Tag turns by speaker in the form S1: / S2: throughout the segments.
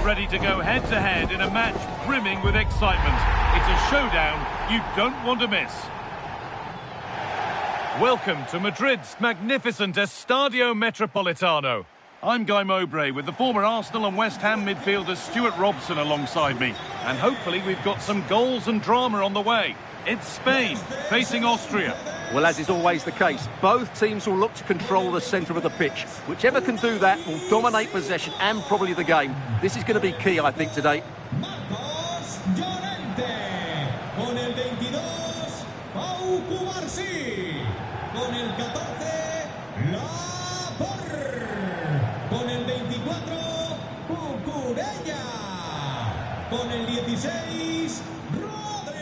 S1: ready to go head-to-head in a match brimming with excitement. It's a showdown you don't want to miss. Welcome to Madrid's magnificent Estadio Metropolitano. I'm Guy Mowbray with the former Arsenal and West Ham midfielder Stuart Robson alongside me. And hopefully we've got some goals and drama on the way. It's Spain facing Austria.
S2: Well, as is always the case, both teams will look to control the centre of the pitch. Whichever can do that will dominate possession and probably the game. This is going to be key, I think, today.
S3: Con el 22, Pau Cubarsí. Con el 14, Laporte. Con el 24, Cucurella. Con el 16, Rodri.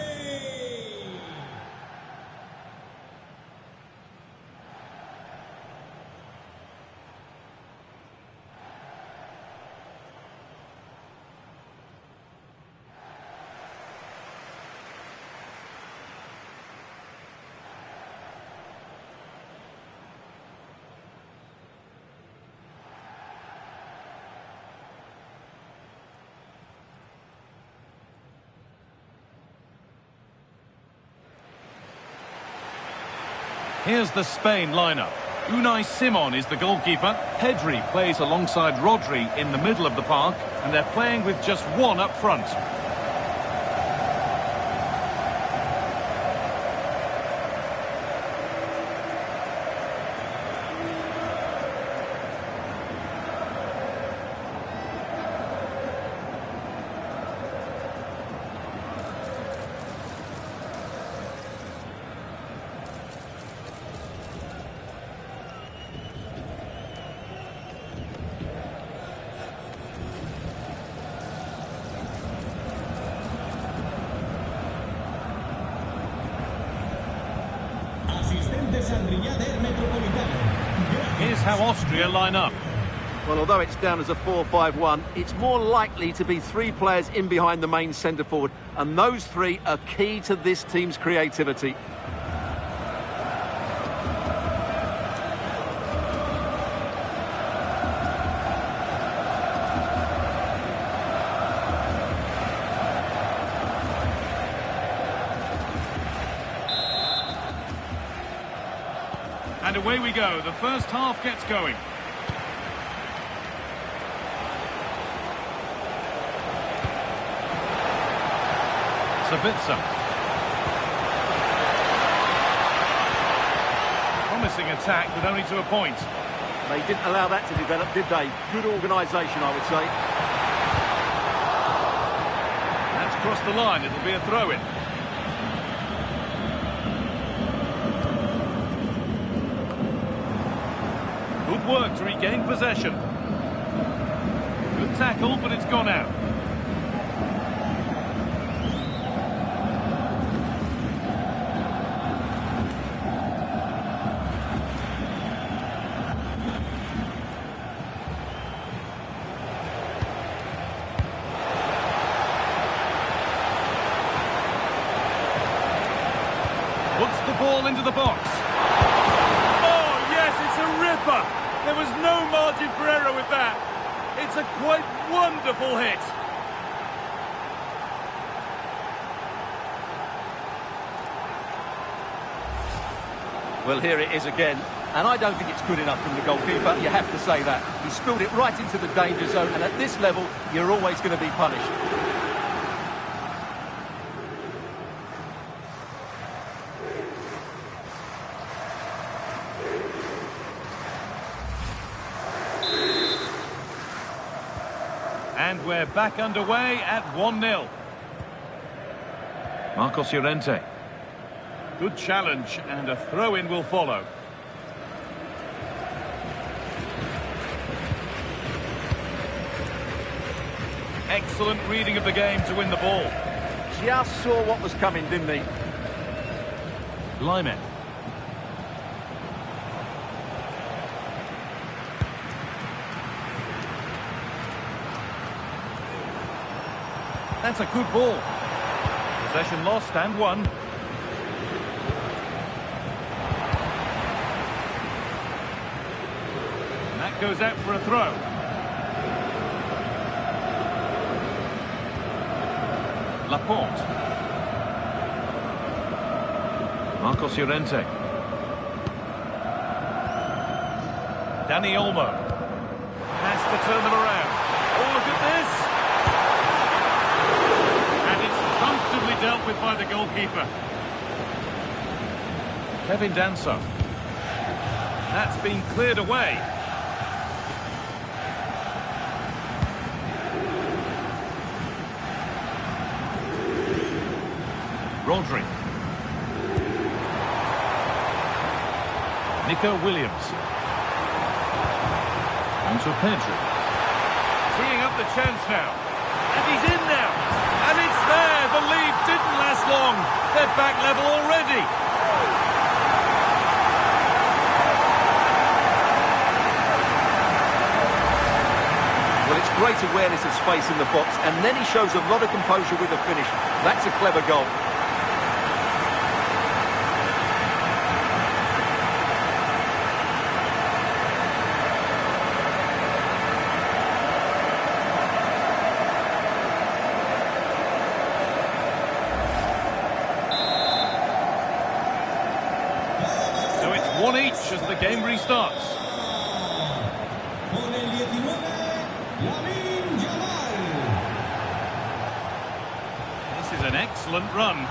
S1: Here's the Spain lineup. Unai Simon is the goalkeeper. Pedri plays alongside Rodri in the middle of the park, and they're playing with just one up front. Here's how Austria line up.
S2: Well, although it's down as a 4-5-1, it's more likely to be three players in behind the main centre-forward, and those three are key to this team's creativity.
S1: And away we go. The first half gets going. Sabitzer. Promising attack, but only to a point.
S2: They didn't allow that to develop, did they? Good organisation, I would say.
S1: That's crossed the line. It'll be a throw-in. Good work to regain possession. Good tackle, but it's gone out. Puts the ball into the box. Oh, yes, it's a ripper. There was no margin for error with that. It's a quite wonderful hit.
S2: Well, here it is again. And I don't think it's good enough from the goalkeeper, you have to say that. He spilled it right into the danger zone, and at this level, you're always going to be punished.
S1: And we're back underway at 1-0. Marcos Llorente. Good challenge, and a throw-in will follow. Excellent reading of the game to win the ball.
S2: Just saw what was coming, didn't he?
S1: Lyman. That's a good ball. Possession lost and won. And that goes out for a throw. Laporte. Marcos Llorente. Dani Olmo. Has to turn them around. Oh, look at this! And it's comfortably dealt with by the goalkeeper. Kevin Danso. That's been cleared away. Rodri. Nico Williams. On to Pedri. Teeing up the chance now. And he's in now. And it's there. The lead didn't last long. They're back level already.
S2: Well, it's great awareness of space in the box, and then he shows a lot of composure with the finish. That's a clever goal.
S1: So it's one each as the game restarts.
S3: Con el 19, Lamine Yamal.
S1: This is an excellent run.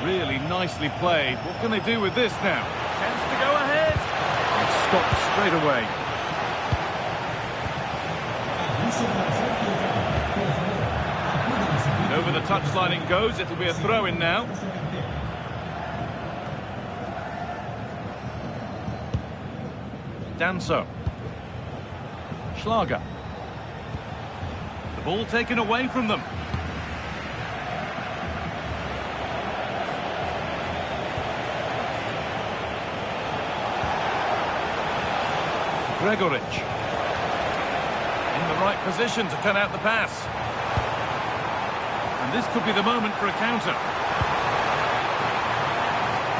S1: Really nicely played. What can they do with this now? Chance to go ahead. And stopped straight away. And over the touchline it goes. It'll be a throw-in now. Danso. Schlager. The ball taken away from them. Gregoric. In the right position to turn out the pass. And this could be the moment for a counter.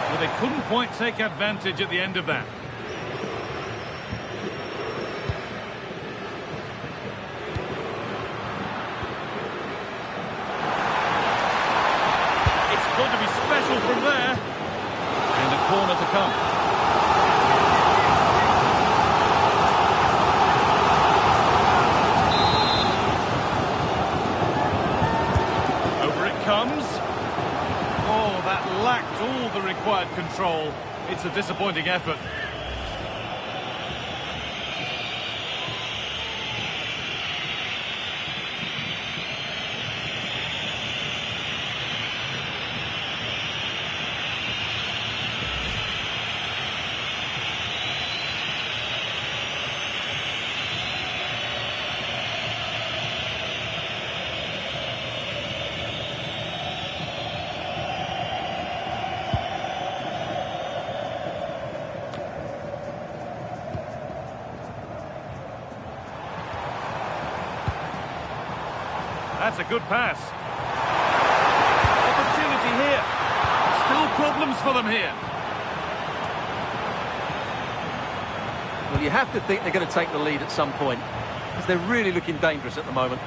S1: Well, they couldn't quite take advantage at the end of that. It's got to be special from there. And a corner to come. Comes. Oh, that lacked all the required control. It's a disappointing effort. That's a good pass. Opportunity here. Still problems for them here.
S2: Well, you have to think they're going to take the lead at some point, because they're really looking dangerous at the moment.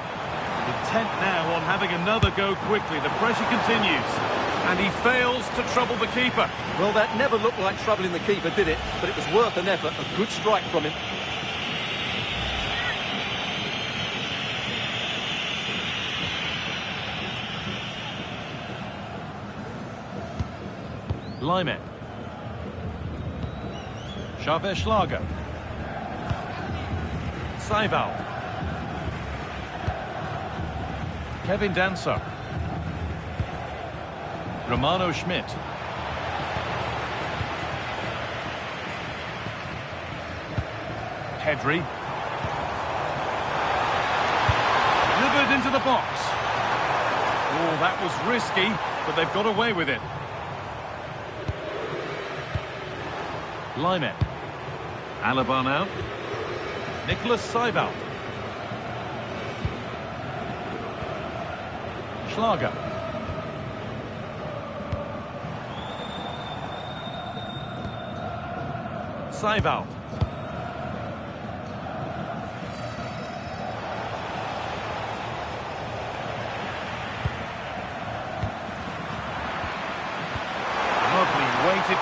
S1: Intent now on having another go quickly. The pressure continues. And he fails to trouble the keeper.
S2: Well, that never looked like troubling the keeper, did it? But it was worth an effort. A good strike from him.
S1: Lyman. Xavier Schlager. Seiwald. Kevin Danso. Romano Schmidt. Pedri. Delivered into the box. Oh, that was risky, but they've got away with it. Lyman. Alaba now. Nicholas Seiwald. Schlager. Seiwald.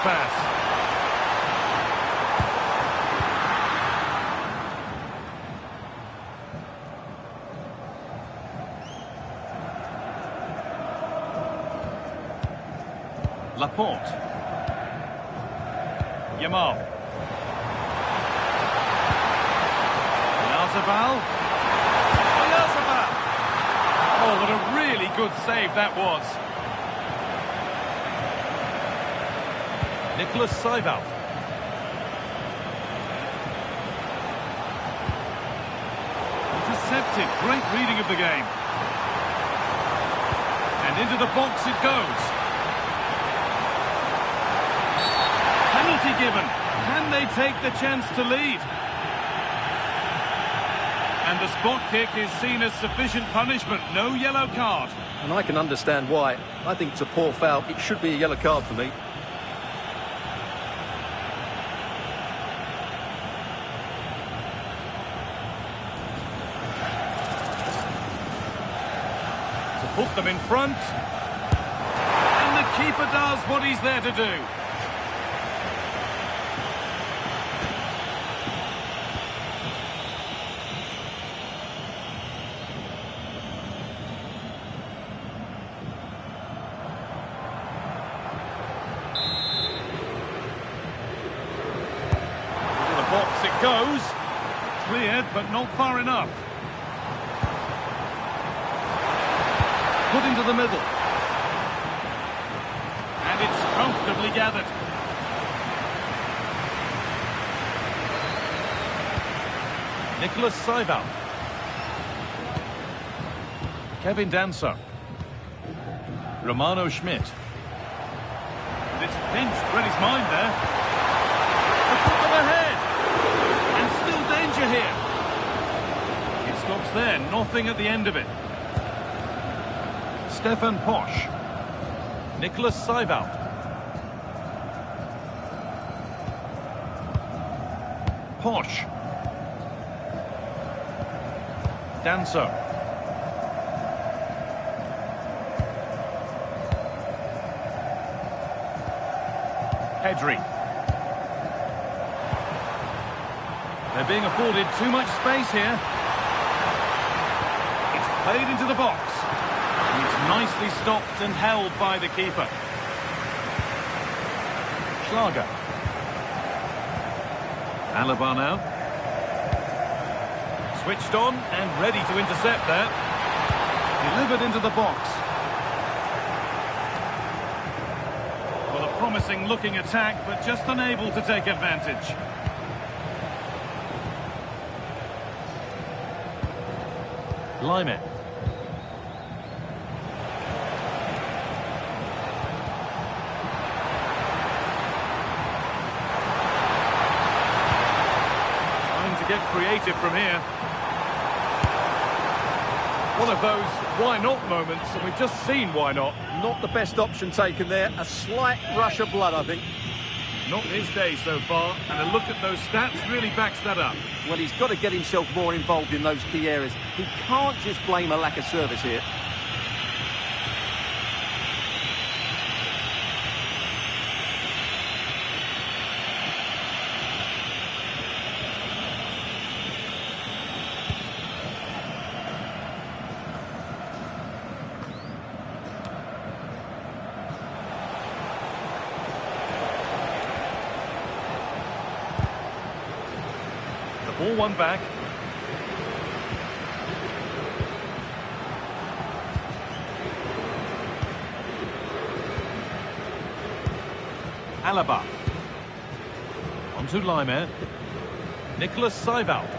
S1: pass. Laporte. Yamal. Oyarzabal. Oh, what a really good save that was. Nicholas Seiwald. Intercepted. Great reading of the game. And into the box it goes. Penalty given. Can they take the chance to lead? And the spot kick is seen as sufficient punishment. No yellow card.
S2: And I can understand why. I think it's a poor foul. It should be a yellow card for me.
S1: To put them in front. And the keeper does what he's there to do. Box it goes. Cleared, but not far enough. Put into the middle. And it's comfortably gathered. Nicholas Seiwald. Kevin Danso. Romano Schmidt. And it's pinched. Read his mind there. To put them ahead. Here. It stops there, nothing at the end of it. Stefan Posch. Nicholas Seiwald. Posch. Danso. Pedri. They're being afforded too much space here. It's played into the box. It's nicely stopped and held by the keeper. Schlager. Alaba now. Switched on and ready to intercept there. Delivered into the box. Well, a promising looking attack, but just unable to take advantage. Lime. Time to get creative from here. One of those why not moments, and we've just seen why not.
S2: Not the best option taken there. A slight rush of blood, I think.
S1: Not his day so far, and a look at those stats really backs that up.
S2: Well, he's got to get himself more involved in those key areas. He can't just blame a lack of service here.
S1: Ball one back. Alaba. On to Lime. Nicholas Seiwald.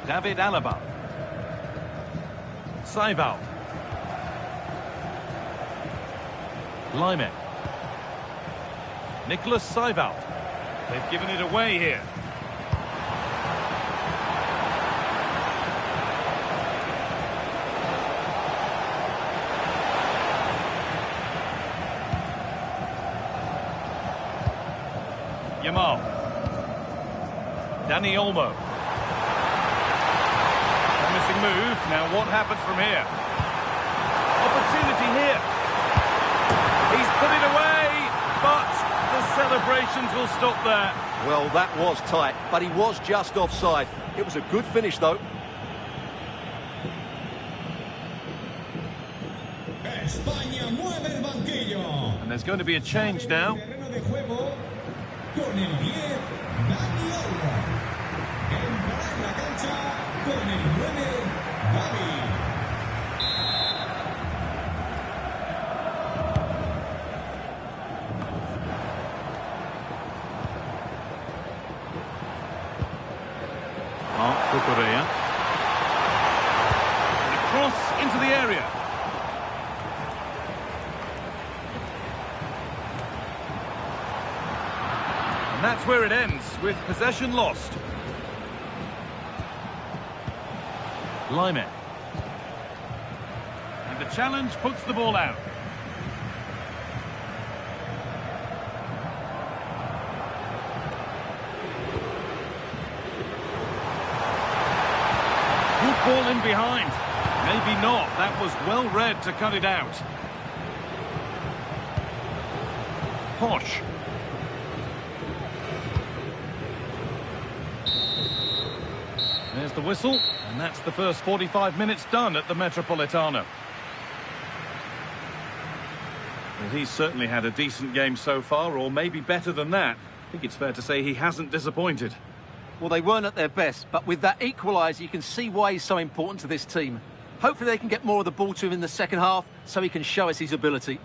S1: David Alaba. Seiwald. Lime. Nicholas Seiwald. They've given it away here. Yamal. Dani Olmo. Promising move. Now what happens from here? Opportunity here. He's put it away. celebrations will stop there.
S2: Well, that was tight, but he was just offside. It was a good finish, though.
S3: España mueve el banquillo.
S1: And there's going to be a change now.
S3: Terreno de juego con el 10, Dani Olmo. Entrará en la cancha con el 9, Gavi.
S1: Cucurella. And a cross into the area. And that's where it ends, with possession lost. Lime. And the challenge puts the ball out. Good ball in behind. Maybe not. That was well read to cut it out. Posh. There's the whistle, and that's the first 45 minutes done at the Metropolitano. Well, he's certainly had a decent game so far, or maybe better than that. I think it's fair to say he hasn't disappointed.
S2: Well, they weren't at their best, but with that equaliser, you can see why he's so important to this team. Hopefully they can get more of the ball to him in the second half, so he can show us his ability.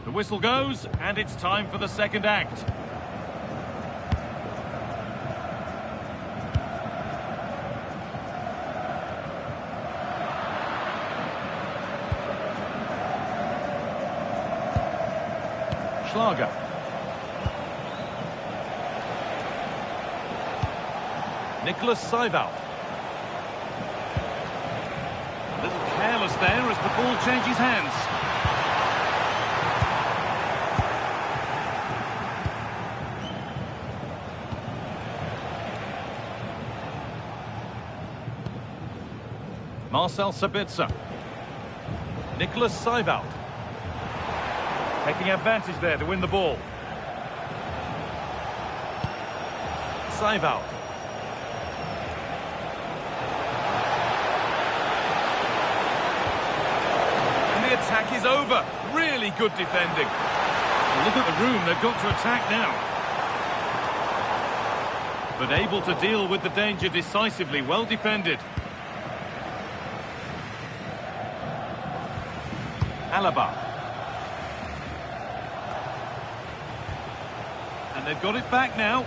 S1: The whistle goes, and it's time for the second act. Schlager. Nicholas Seiwald. A little careless there as the ball changes hands. Marcel Sabitzer. Nicholas Seiwald. Taking advantage there to win the ball. Seiwald. And the attack is over. Really good defending. Look at the room they've got to attack now. But able to deal with the danger decisively. Well defended. Alaba. And they've got it back now.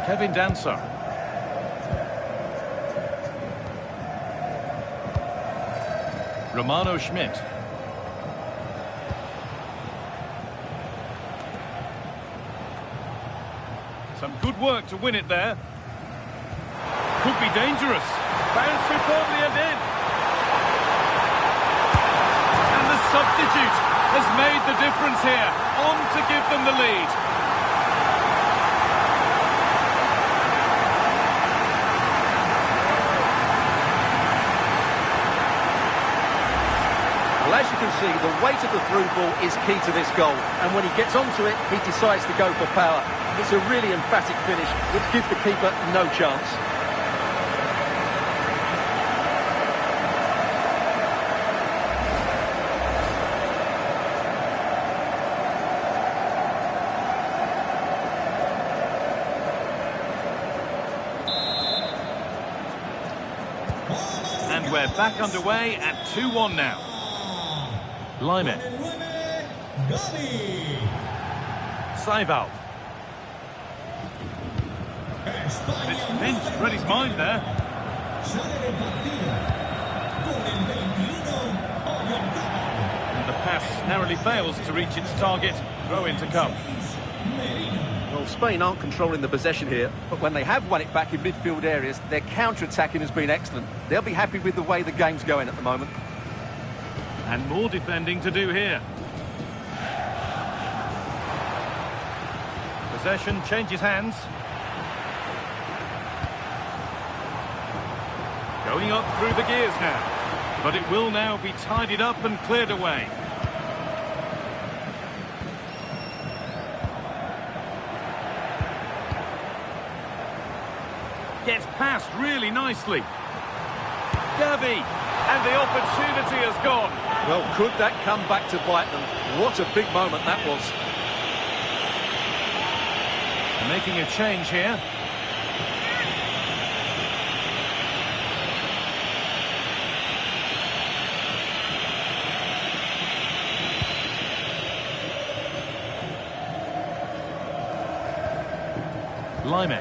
S1: Kevin Dancer. Romano Schmidt. Some good work to win it there. Could be dangerous. Bounced superbly and in. And the substitute has made the difference here. On to give them the lead.
S2: Well, as you can see, the weight of the through ball is key to this goal. And when he gets onto it, he decides to go for power. It's a really emphatic finish, which gives the keeper no chance.
S1: And we're back underway at 2-1 now. Lime. Seiwald. It's pinched, read his mind there. And the pass narrowly fails to reach its target. Throw in to come. Well,
S2: Spain aren't controlling the possession here, but when they have won it back in midfield areas, their counter-attacking has been excellent. They'll be happy with the way the game's going at the moment.
S1: And more defending to do here. Possession changes hands. Going up through the gears now. But it will now be tidied up and cleared away. Gets past really nicely. Gavi, and the opportunity has gone.
S2: Well, could that come back to bite them? What a big moment that was.
S1: Making a change here. Lime.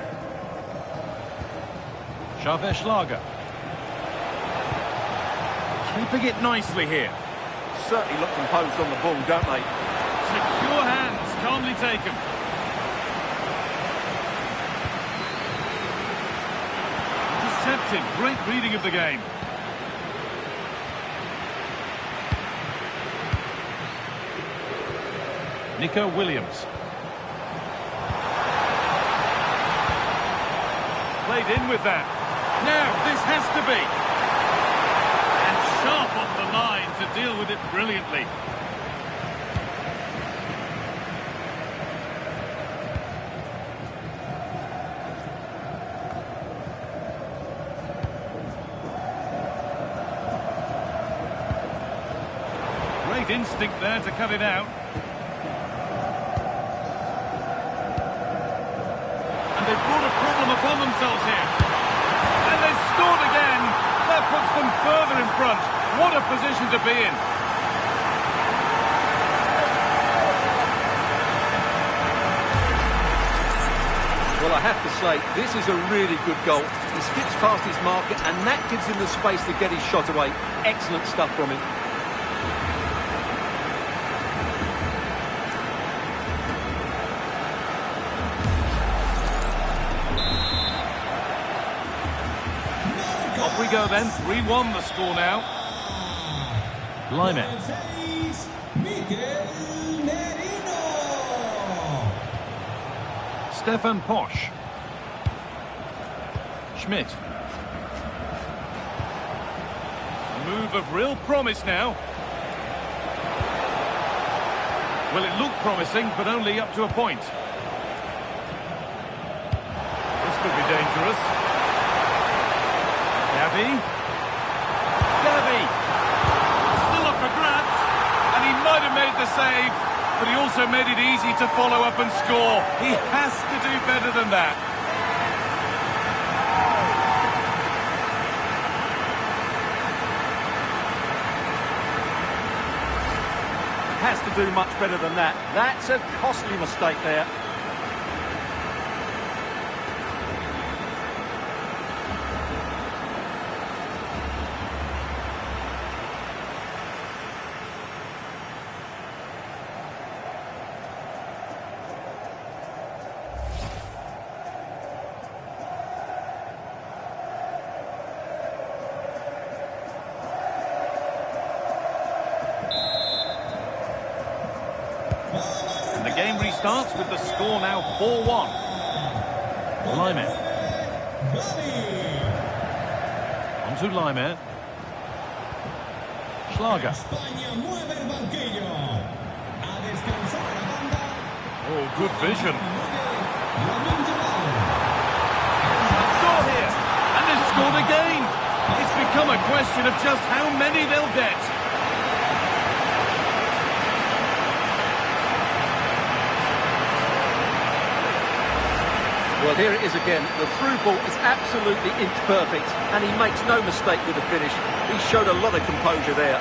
S1: Schlager. Keeping it nicely here.
S2: Certainly look composed on the ball, don't they?
S1: Secure hands, calmly taken. Intercepted, great reading of the game. Nico Williams. Played in with that. Now, this has to be. And sharp off the line to deal with it brilliantly. Great instinct there to cut it out. They've brought a problem upon themselves here. And they've scored again. That puts them further in front. What a position to be in.
S2: Well, I have to say, this is a really good goal. He skips past his marker, and that gives him the space to get his shot away. Excellent stuff from him.
S1: Off we go then, 3-1 the score now. Lime. Stefan Posch. Schmidt. A move of real promise now. Well, it looked promising, but only up to a point. This could be dangerous. Gavi. Still up for grabs. And he might have made the save, but he also made it easy to follow up and score. He has to do better than that.
S2: Has to do much better than that. That's a costly mistake there.
S1: And the game restarts with the score now 4-1. Lime. On to Lime. Schlager. Oh, good vision. Score here. And they've scored again. It's become a question of just how many they'll get.
S2: Well, here it is again. The through ball is absolutely inch perfect, and he makes no mistake with the finish. He showed a lot of composure there.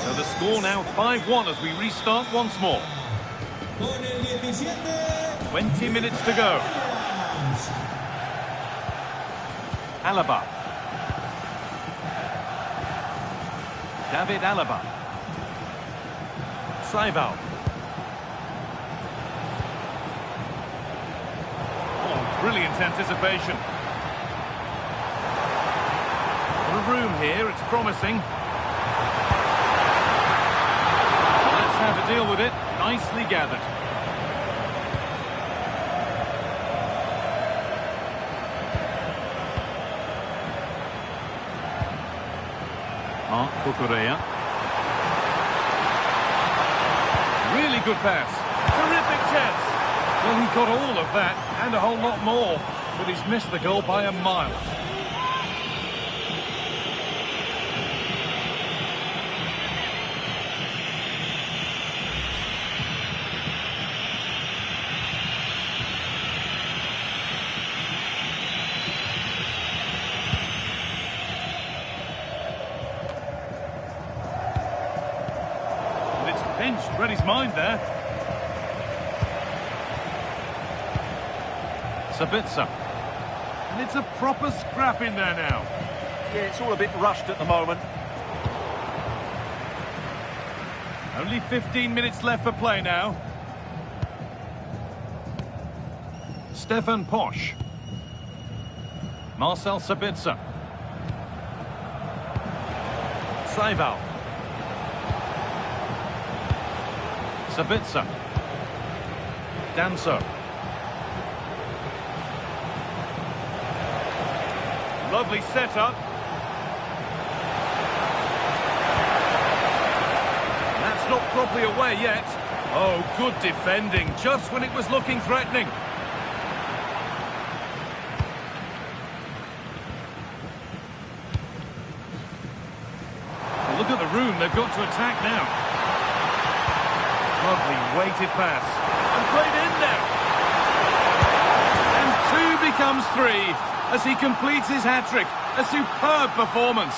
S1: So the score now 5-1 as we restart once more.
S3: Con el 17.
S1: 20 minutes to go. Alaba. David Alaba. Saival. Oh, brilliant anticipation. A room here, it's promising. That's how to deal with it. Nicely gathered. Kukurea. Really good pass. Terrific chance. Well, he got all of that and a whole lot more, but he's missed the goal by a mile. Pinched, read his mind there. Sabitzer. And it's a proper scrap in there now.
S2: Yeah, it's all a bit rushed at the moment.
S1: Only 15 minutes left for play now. Stefan Posch. Marcel Sabitzer. Saival. Sabitzer. Danso. Lovely setup. That's not properly away yet. Oh, good defending, just when it was looking threatening. Well, look at the room they've got to attack now. Lovely weighted pass. And played in now. And 2 becomes 3 as he completes his hat-trick. A superb performance.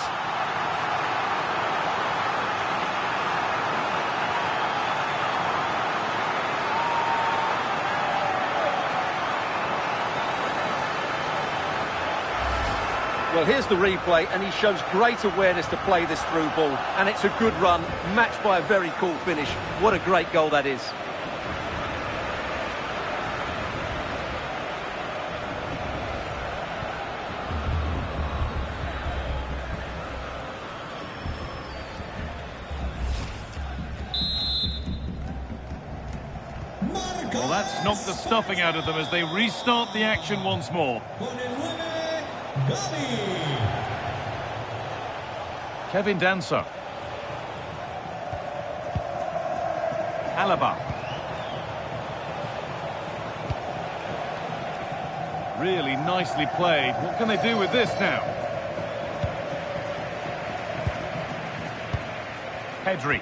S2: Well, here's the replay, and he shows great awareness to play this through ball. And it's a good run, matched by a very cool finish. What a great goal that is.
S1: Well, that's knocked the stuffing out of them as they restart the action once more. Kevin Danso. Alaba. Really nicely played. What can they do with this now? Pedri.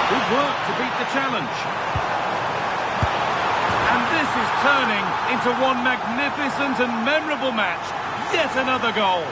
S1: Good work to beat the challenge. And this is turning into one magnificent and memorable match. Yet another goal.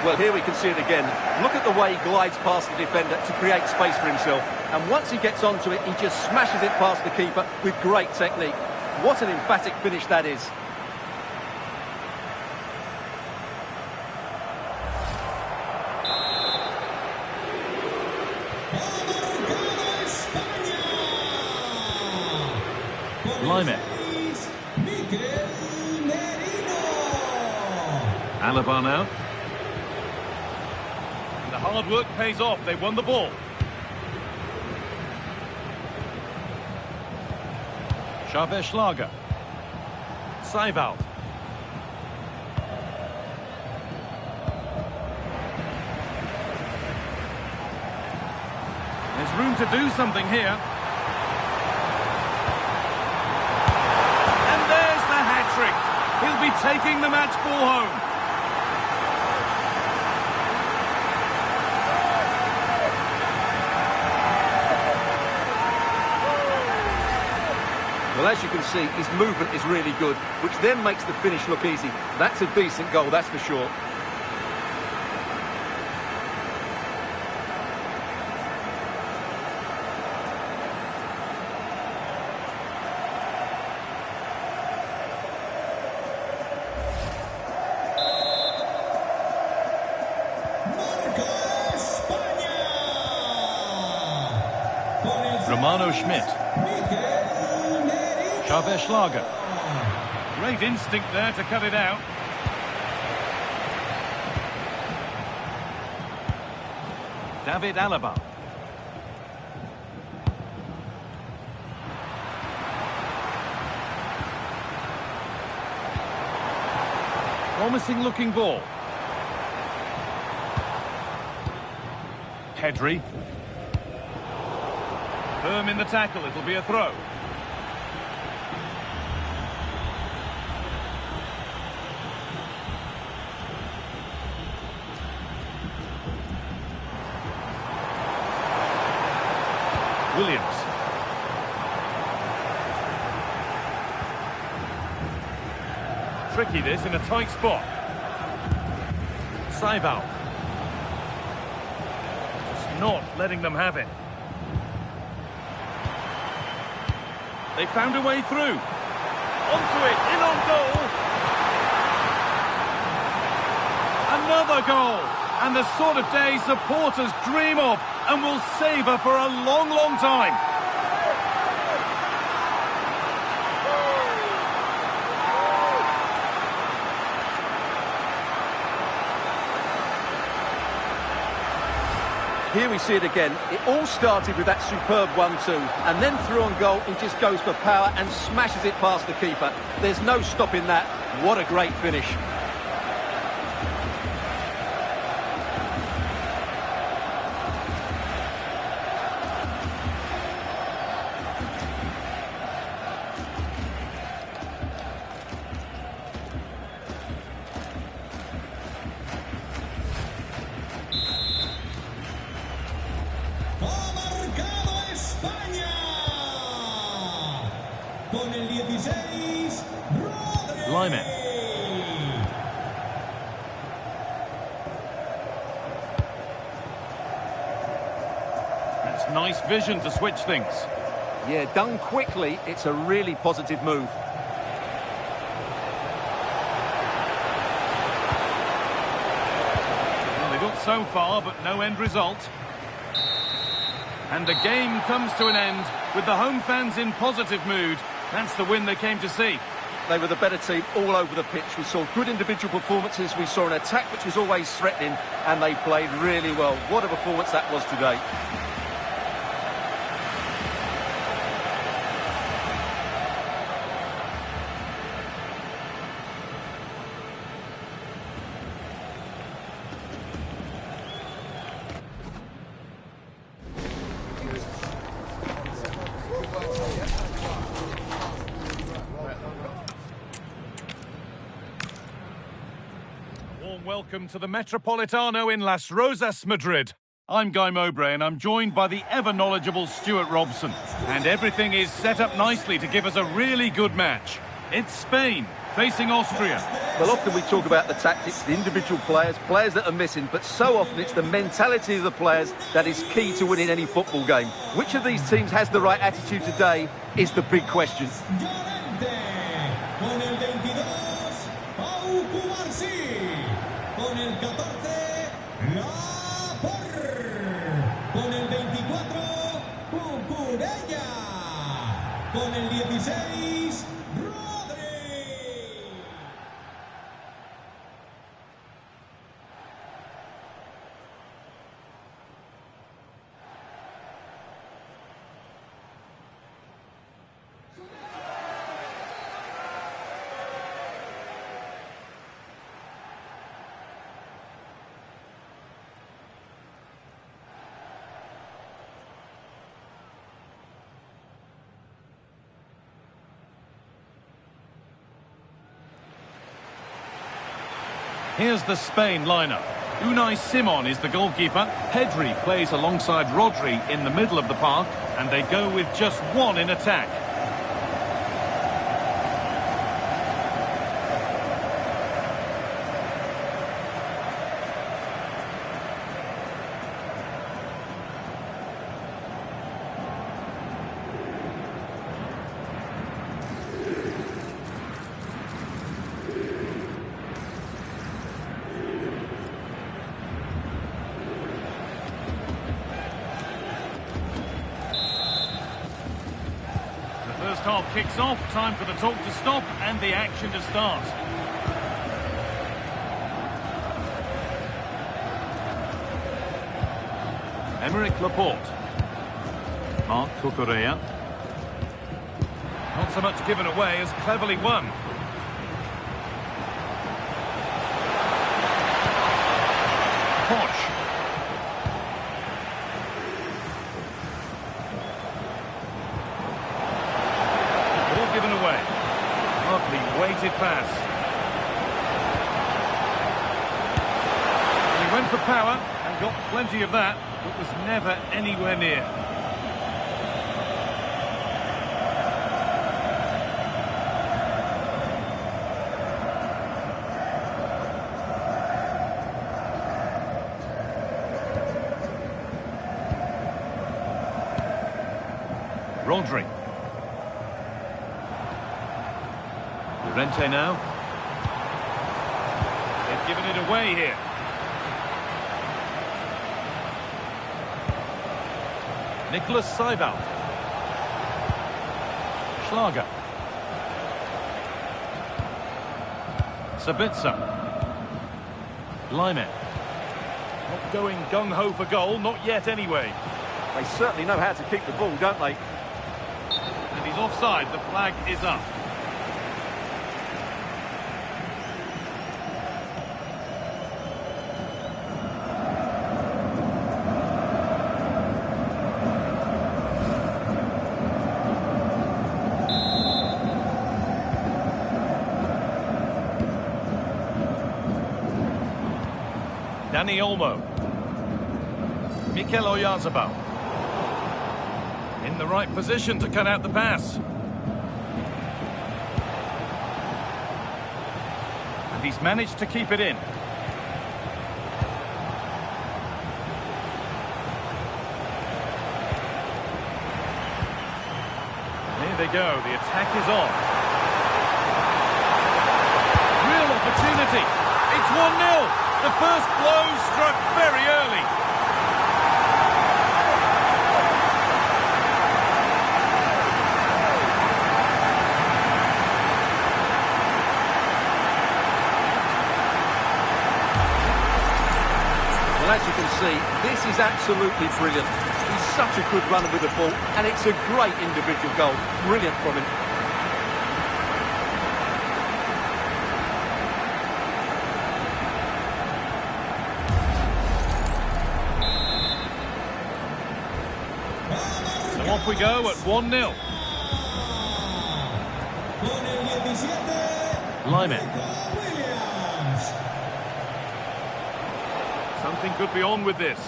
S2: Well, here we can see it again. Look at the way he glides past the defender to create space for himself. And once he gets onto it, he just smashes it past the keeper with great technique. What an emphatic finish that is.
S1: Blimey. Alaba now. And the hard work pays off. They won the ball. Xavier Schlager. Saival. There's room to do something here. And there's the hat-trick. He'll be taking the match ball home.
S2: Well, as you can see, his movement is really good, which then makes the finish look easy. That's a decent goal, that's for sure.
S1: Romano Schmidt. Xaver Schlager. Great instinct there to cut it out. David Alaba. Promising looking ball. Pedri. Firm in the tackle, it'll be a throw. Williams. Tricky this in a tight spot. Saival. Just not letting them have it. They found a way through. Onto it, in on goal. Another goal. And the sort of day supporters dream of and will savour for a long, long time.
S2: Here we see it again. It all started with that superb 1-2, and then through on goal, he just goes for power and smashes it past the keeper. There's no stopping that. What a great finish.
S3: Con el 16, Rodri.
S1: Lyman. That's nice vision to switch things.
S2: Yeah, done quickly, it's a really positive move.
S1: Well, they got so far, but no end result. And the game comes to an end with the home fans in positive mood. That's the win they came to see.
S2: They were the better team all over the pitch. We saw good individual performances. We saw an attack which was always threatening, and they played really well. What a performance that was today.
S1: Welcome to the Metropolitano in Las Rosas, Madrid. I'm Guy Mowbray and I'm joined by the ever-knowledgeable Stuart Robson. And everything is set up nicely to give us a really good match. It's Spain facing Austria.
S2: Well, often we talk about the tactics, the individual players that are missing, but so often it's the mentality of the players that is key to winning any football game. Which of these teams has the right attitude today is the big question.
S3: Con el 14, con el 24, Cucurella. Con el 16, Rodri.
S1: Here's the Spain lineup. Unai Simon is the goalkeeper. Pedri plays alongside Rodri in the middle of the park, and they go with just one in attack. half kicks off, time for the talk to stop and the action to start. Emerick Laporte. Marc Cucurella. Not so much given away as cleverly won. Posh. Ball given away. Lovely weighted pass. And he went for power and got plenty of that, but was never anywhere near. Rodri. Llorente now. They've given it away here. Nicholas Seiwald. Schlager. Sabitzer. Lyman. Not going gung-ho for goal, not yet anyway.
S2: They certainly know how to keep the ball, don't they?
S1: And he's offside, the flag is up. Dani Olmo. Mikel Oyarzabal. In the right position to cut out the pass. And he's managed to keep it in. Here they go, the attack is on. Real opportunity. It's 1-0. The first blow struck very early.
S2: Well, as you can see, this is absolutely brilliant. He's such a good runner with the ball, and it's a great individual goal. Brilliant from him.
S1: So off we go at 1-0. Lyman. Something could be on with this.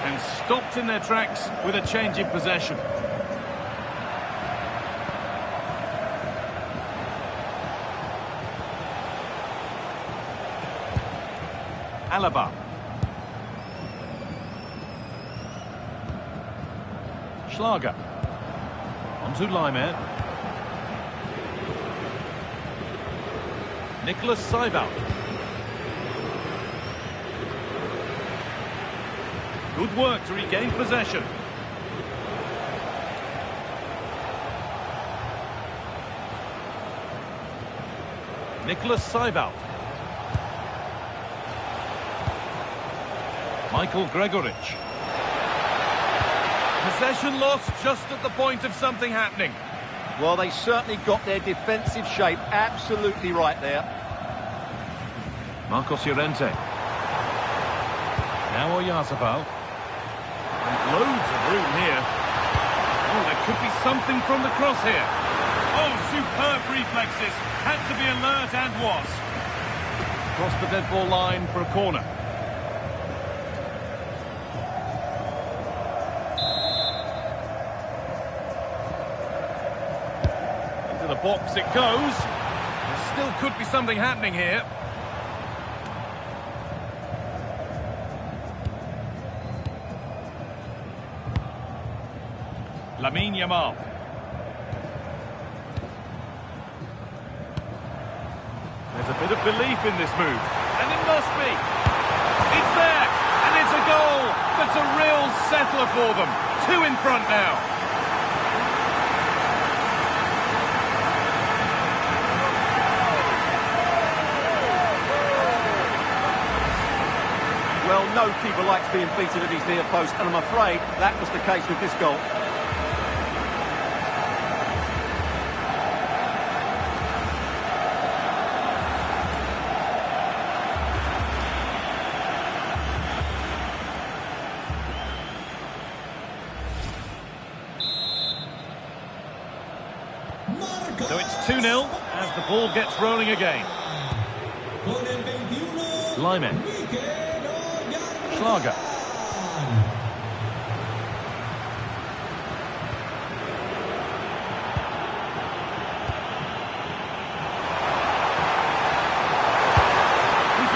S1: And stopped in their tracks with a change in possession. Alaba. Schlager. Onto Lyman. Nicholas Seiwald. Good work to regain possession. Nicholas Seiwald. Michael Gregorich. Possession lost just at the point of something happening.
S2: Well, they certainly got their defensive shape absolutely right there.
S1: Marcos Llorente. Now Oyarzabal. And loads of room here. Oh, there could be something from the cross here. Oh, superb reflexes. Had to be alert and was. Across the dead ball line for a corner. Into the box it goes. There still could be something happening here. Lamine Yamal. There's a bit of belief in this move, and it must be. It's there, and it's a goal. That's a real settler for them. 2 in front now.
S2: Well, no keeper likes being beaten at his near post, and I'm afraid that was the case with this goal.
S1: So it's 2-0 as the ball gets rolling again. Lyman. Schlager. He's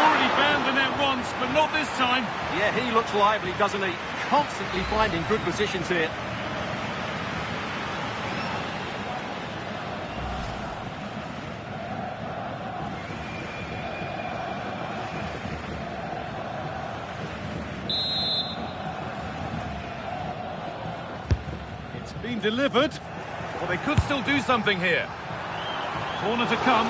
S1: already found the net once, but not this time.
S2: Yeah, he looks lively, doesn't he? Constantly finding good positions here.
S1: Been delivered. Well, they could still do something here. Corner to come.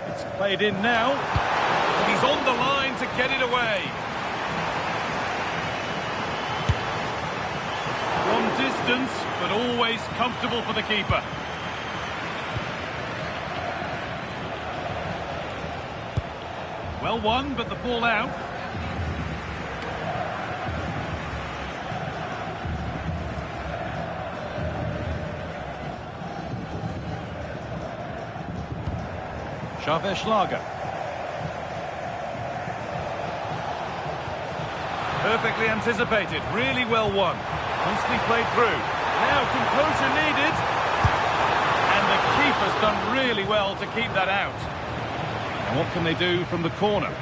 S1: It's played in now. And he's on the line to get it away. Distance, but always comfortable for the keeper. Well won, but the ball out. Schlager. Perfectly anticipated, really well won. Nicely played through. Now composure needed. And the keeper's done really well to keep that out. And what can they do from the corner?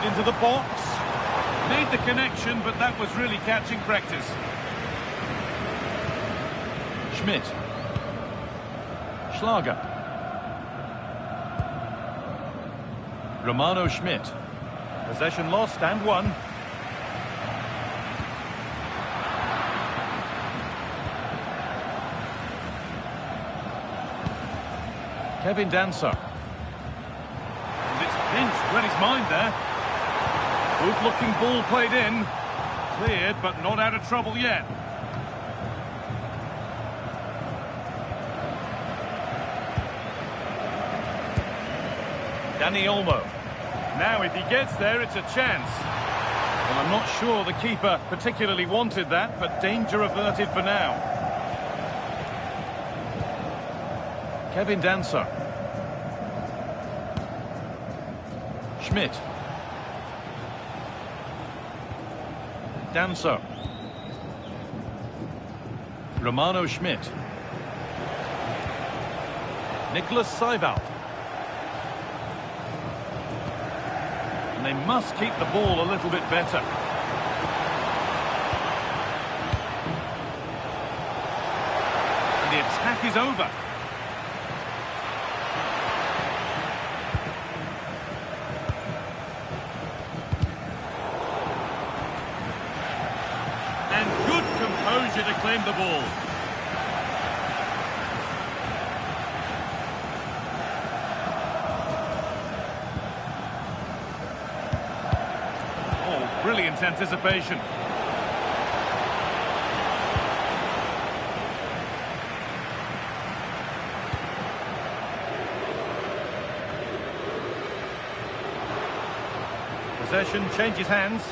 S1: Into the box. Made the connection, but that was really catching practice. Schmidt. Schlager. Romano Schmidt. Possession lost and won. Kevin Danso. And it's pinched, read his mind there. Good-looking ball played in. Cleared, but not out of trouble yet. Danny Olmo. Now, if he gets there, it's a chance. Well, I'm not sure the keeper particularly wanted that, but danger averted for now. Kevin Danso. Schmidt. Danso. Romano Schmidt. Nicholas Seival. And they must keep the ball a little bit better. And the attack is over. To claim the ball. Oh, brilliant anticipation. Possession changes hands.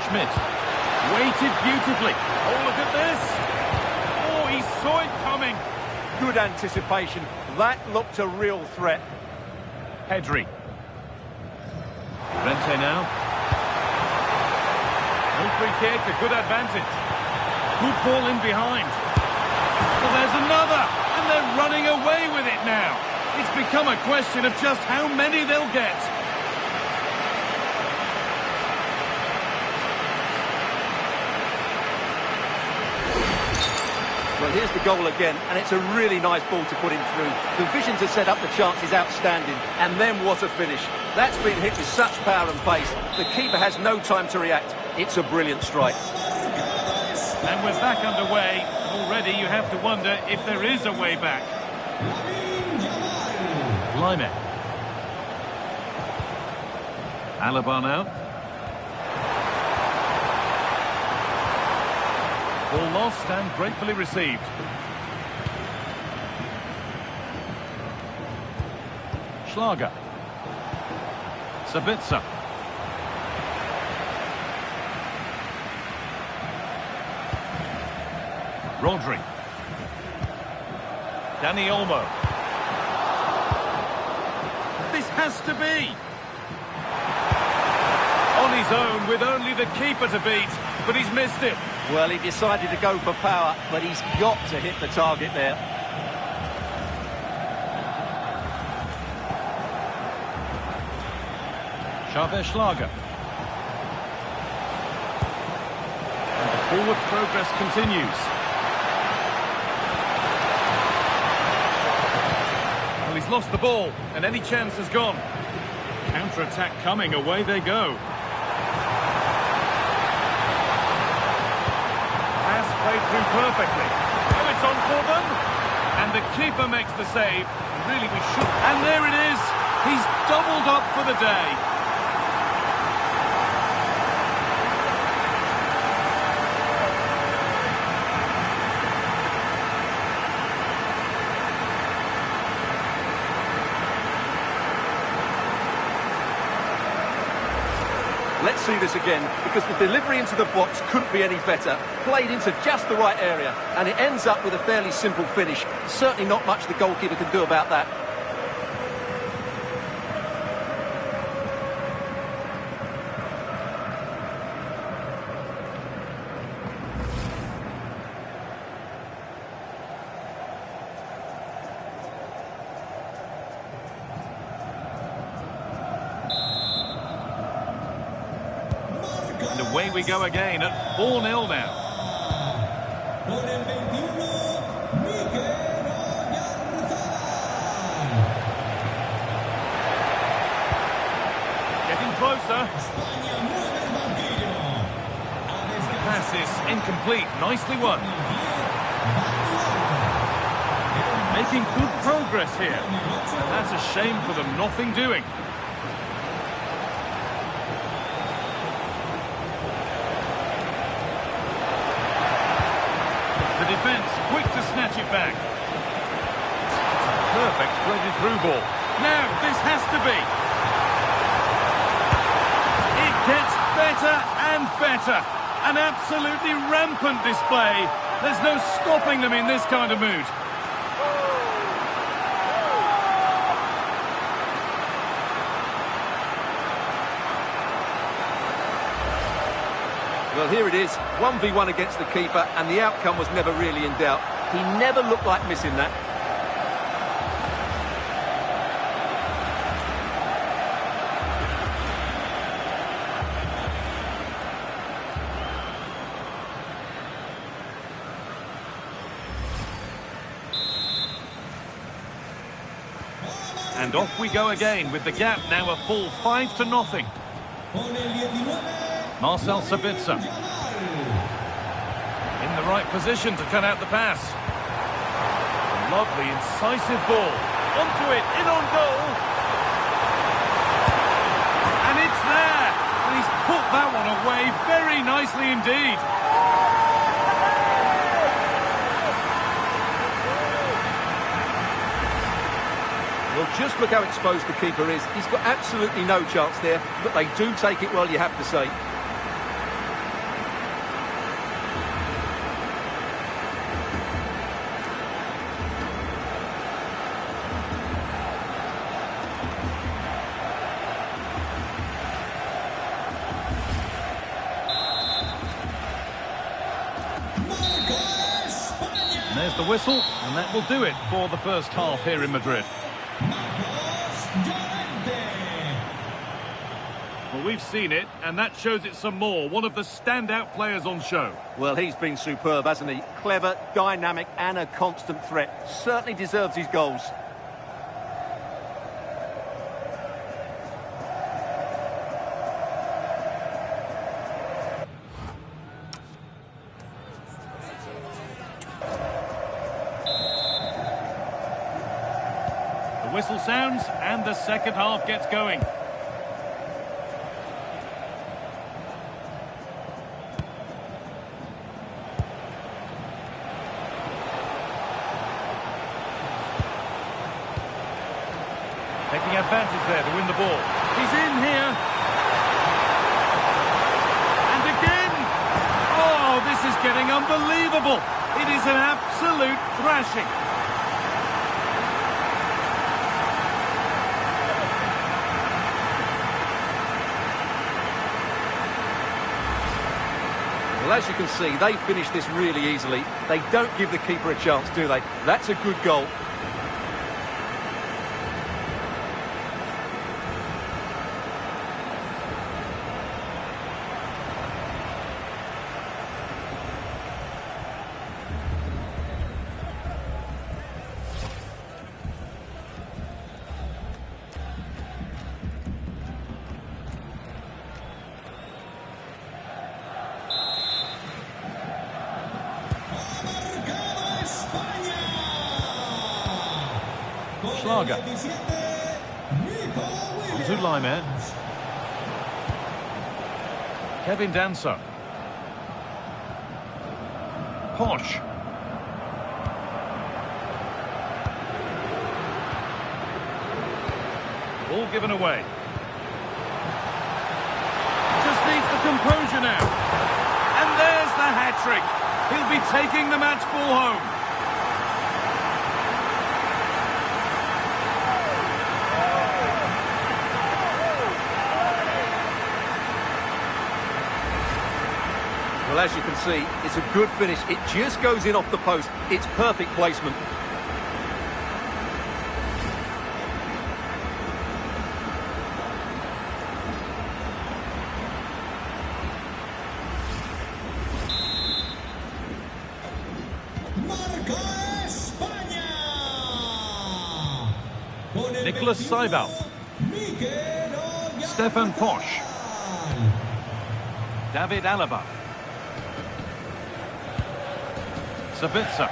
S1: Schmidt. Waited beautifully. Oh, look at this. Oh, he saw it coming.
S2: Good anticipation. That looked a real threat.
S1: Pedri. Rente now. No free kick, a good advantage. Good ball in behind. Well, there's another, and they're running away with it now. It's become a question of just how many they'll get.
S2: Well, here's the goal again, and it's a really nice ball to put him through. The vision to set up the chance is outstanding, and then what a finish. That's been hit with such power and pace. The keeper has no time to react. It's a brilliant strike.
S1: And we're back underway. Already you have to wonder if there is a way back. Lime. Alaba now. Ball lost and gratefully received. Schlager. Sabitzer. Rodri. Dani Olmo. This has to be. On his own with only the keeper to beat, but he's missed it.
S2: Well, he decided to go for power, but he's got to hit the target there.
S1: Xavier Schlager. And the forward progress continues. Well, he's lost the ball, and any chance has gone. Counter-attack coming, away they go. Pass played through perfectly. Oh, it's on for them. And the keeper makes the save. Really, we should. And there it is. He's doubled up for the day.
S2: Let's see this again, because the delivery into the box couldn't be any better. Played into just the right area, and it ends up with a fairly simple finish. Certainly not much the goalkeeper can do about that.
S1: And away we go again at 4-0 now.
S3: Con el 21, Mikel
S1: Getting closer.
S3: España mueve el banquillo.
S1: The pass is incomplete. Nicely won. Making good progress here. And that's a shame for them. Nothing doing. The defence quick to snatch it back. It's a perfect threaded through ball. Now this has to be. It gets better and better. An absolutely rampant display. There's no stopping them in this kind of mood.
S2: Well, here it is, 1v1 against the keeper, and the outcome was never really in doubt. He never looked like missing that.
S1: And off we go again with the gap now a full 5-0.
S3: Con el 19.
S1: Marcel Sabitzer. In the right position to cut out the pass. Lovely, incisive ball. Onto it, in on goal. And it's there. And he's put that one away very nicely indeed.
S2: Well, just look how exposed the keeper is. He's got absolutely no chance there, but they do take it well, you have to say.
S1: There's the whistle, and that will do it for the first half here in Madrid. Well, we've seen it, and that shows it some more. One of the standout players on show.
S2: Well, he's been superb, hasn't he? Clever, dynamic, and a constant threat. Certainly deserves his goals.
S1: The whistle sounds, and the second half gets going. Taking advantage there to win the ball. He's in here. And again. Oh, this is getting unbelievable. It is an absolute thrashing.
S2: Well, as you can see, they finish this really easily. They don't give the keeper a chance, do they? That's a good goal.
S1: Schlager. Onto Laimer. Kevin Danso. Posh. Ball given away. Just needs the composure now. And there's the hat-trick. He'll be taking the match ball home.
S2: Well, as you can see, it's a good finish. It just goes in off the post. It's perfect placement.
S1: Nicholas Seibelt. Stefan Posch. David Alaba. Sabitzer.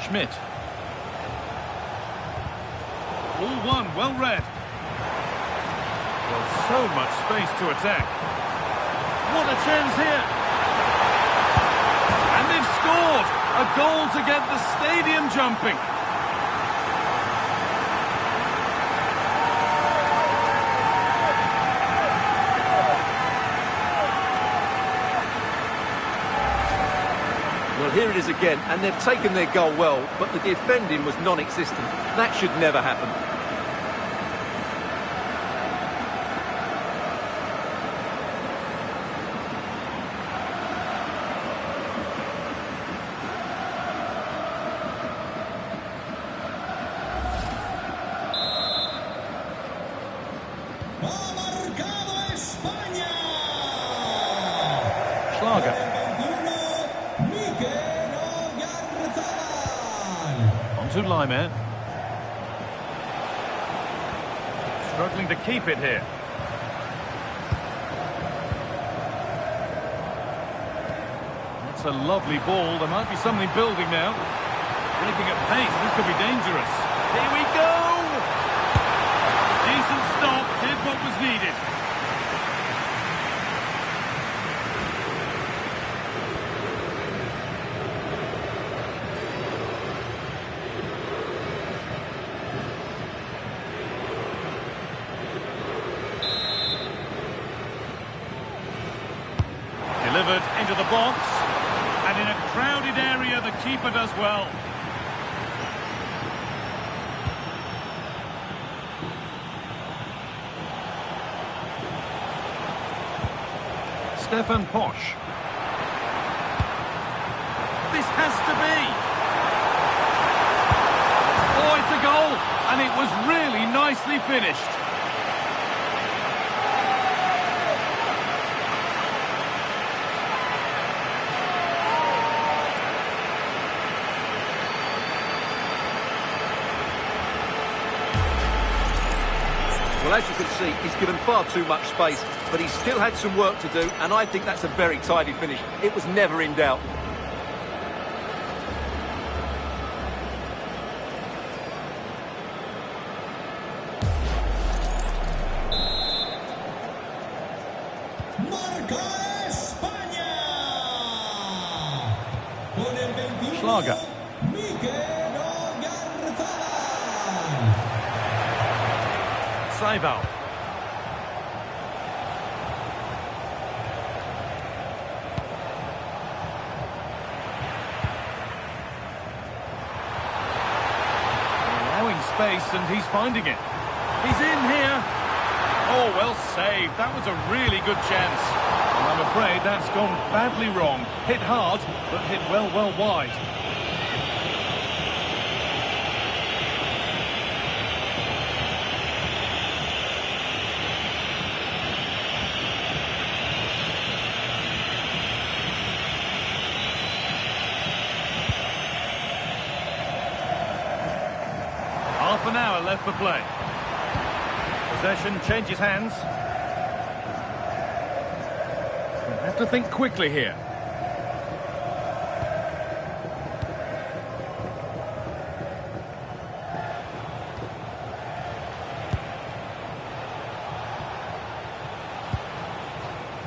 S1: Schmidt. All one, well read. Well, so much space to attack. What a chance here. And they've scored. A goal to get the stadium jumping.
S2: Well, here it is again, and they've taken their goal well, but the defending was non-existent. That should never happen.
S1: Schlager. Onto Laimer. Struggling to keep it here. That's a lovely ball. There might be something building now. Breaking at pace. This could be dangerous. Here we go! Decent stop. Did what was needed. Delivered into the box, and in a crowded area the keeper does well. Stefan Posch. This has to be. Oh, it's a goal, and it was really nicely finished.
S2: Well, as you can see, he's given far too much space, but he's still had some work to do, and I think that's a very tidy finish. It was never in doubt.
S3: Marca España. Con el 21,
S1: Schlager.
S3: Mikel Oyarzabal.
S1: Seival. Allowing space, and he's finding it. He's in here. Oh, well saved. That was a really good chance. And I'm afraid that's gone badly wrong. Hit hard, but hit well wide. Half an hour left for play. Possession changes hands. We'll have to think quickly here.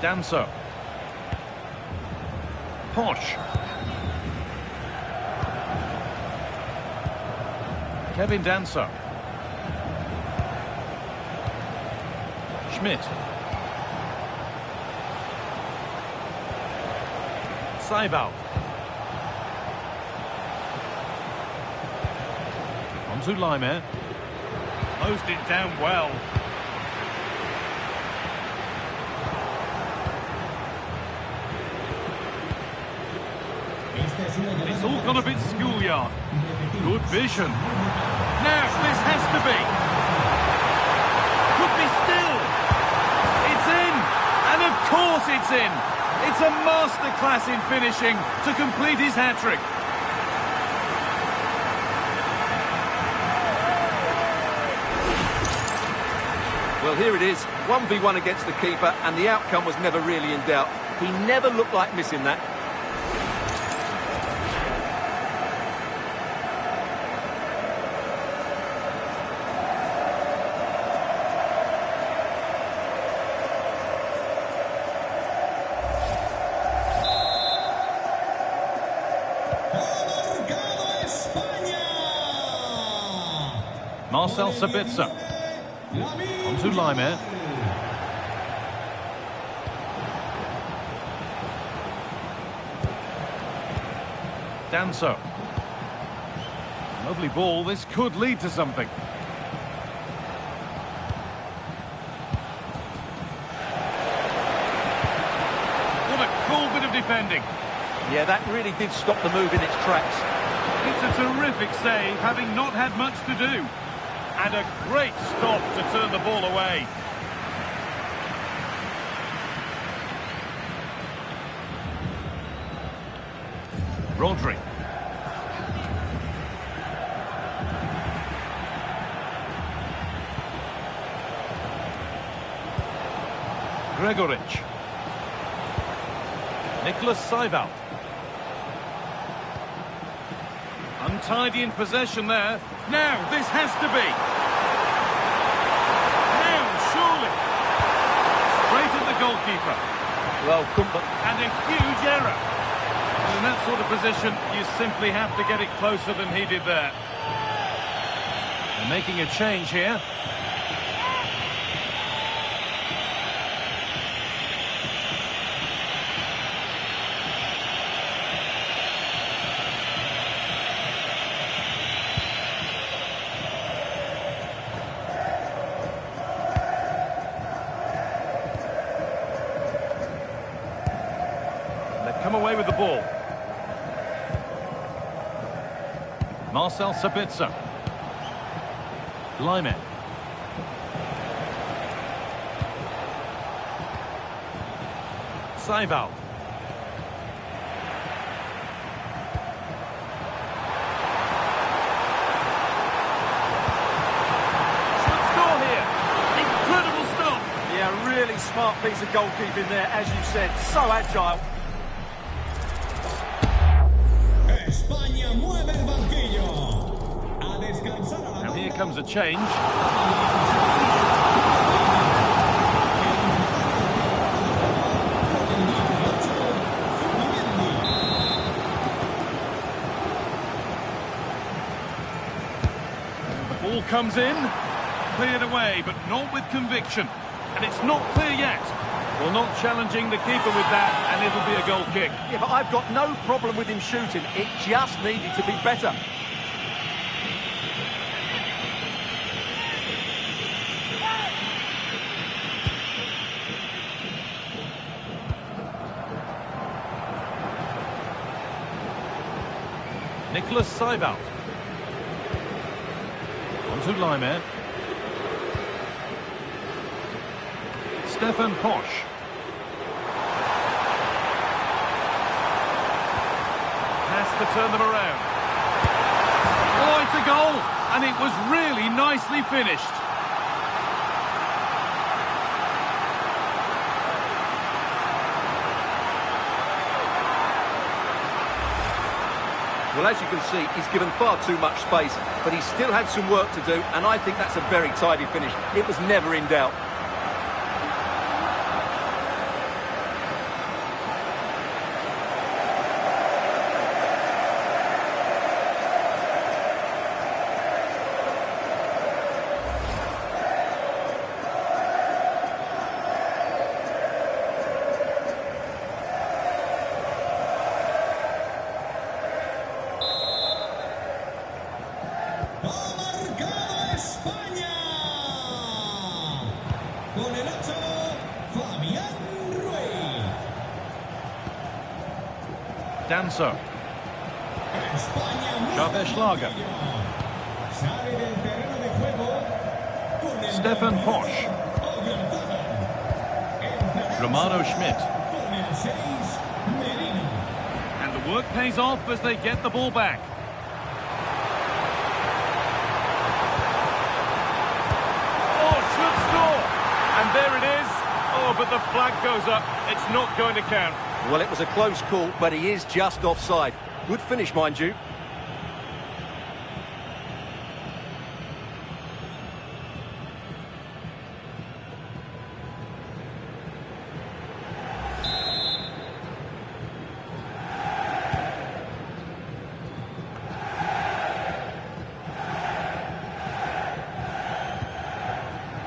S1: Danso. Posch. Kevin Danso. Schmidt. Seival. On to Laimer. Closed it down well. It's all gone a bit schoolyard. Good vision. Now, this has to be. Could be still. It's in. And of course it's in. It's a masterclass in finishing to complete his hat-trick.
S2: Well, here it is, 1v1 against the keeper, and the outcome was never really in doubt. He never looked like missing that.
S1: Marcel Sabitzer. On to Laimer. Danso. Lovely ball. This could lead to something. What a cool bit of defending.
S2: Yeah, that really did stop the move in its tracks.
S1: It's a terrific save, having not had much to do. And a great stop to turn the ball away. Rodri. Gregoric. Nicholas Seival. Untidy in possession there. Now, this has to be. Now, surely. Straight at the goalkeeper.
S2: Well,
S1: And a huge error. And in that sort of position, you simply have to get it closer than he did there. They're making a change here. ball. Marcel Sabitzer. Lyman. Seival. Should score here. Incredible stop.
S2: Yeah, really smart piece of goalkeeping there, as you said. So agile.
S3: España mueve el banquillo. A descansar a la
S1: Now here comes a change. The ball comes in, cleared away, but not with conviction. And it's not clear yet. Well, not challenging the keeper with that, and it'll be a goal kick.
S2: Yeah, but I've got no problem with him shooting. It just needed to be better.
S1: Nicholas Seival. On to Lyman. Stefan Posch. Has to turn them around. Oh, it's a goal! And it was really nicely finished.
S2: Well, as you can see, he's given far too much space, but he still had some work to do, and I think that's a very tidy finish. It was never in doubt.
S3: Ha marcado España. Con el 8, Fabián Ruiz.
S1: Danso.
S3: España mueve
S1: Javier
S3: el
S1: Schlager.
S3: banquillo. Sale del terreno de juego con el
S1: Stefan
S3: number
S1: Posch.
S3: 8, orientado. Entrará
S1: Romano Schmidt.
S3: con el 6, Merino.
S1: And the work pays off as they get the ball back. Oh, should score! And there it is. Oh, but the flag goes up. It's not going to count.
S2: Well, it was a close call, but he is just offside. Good finish, mind you.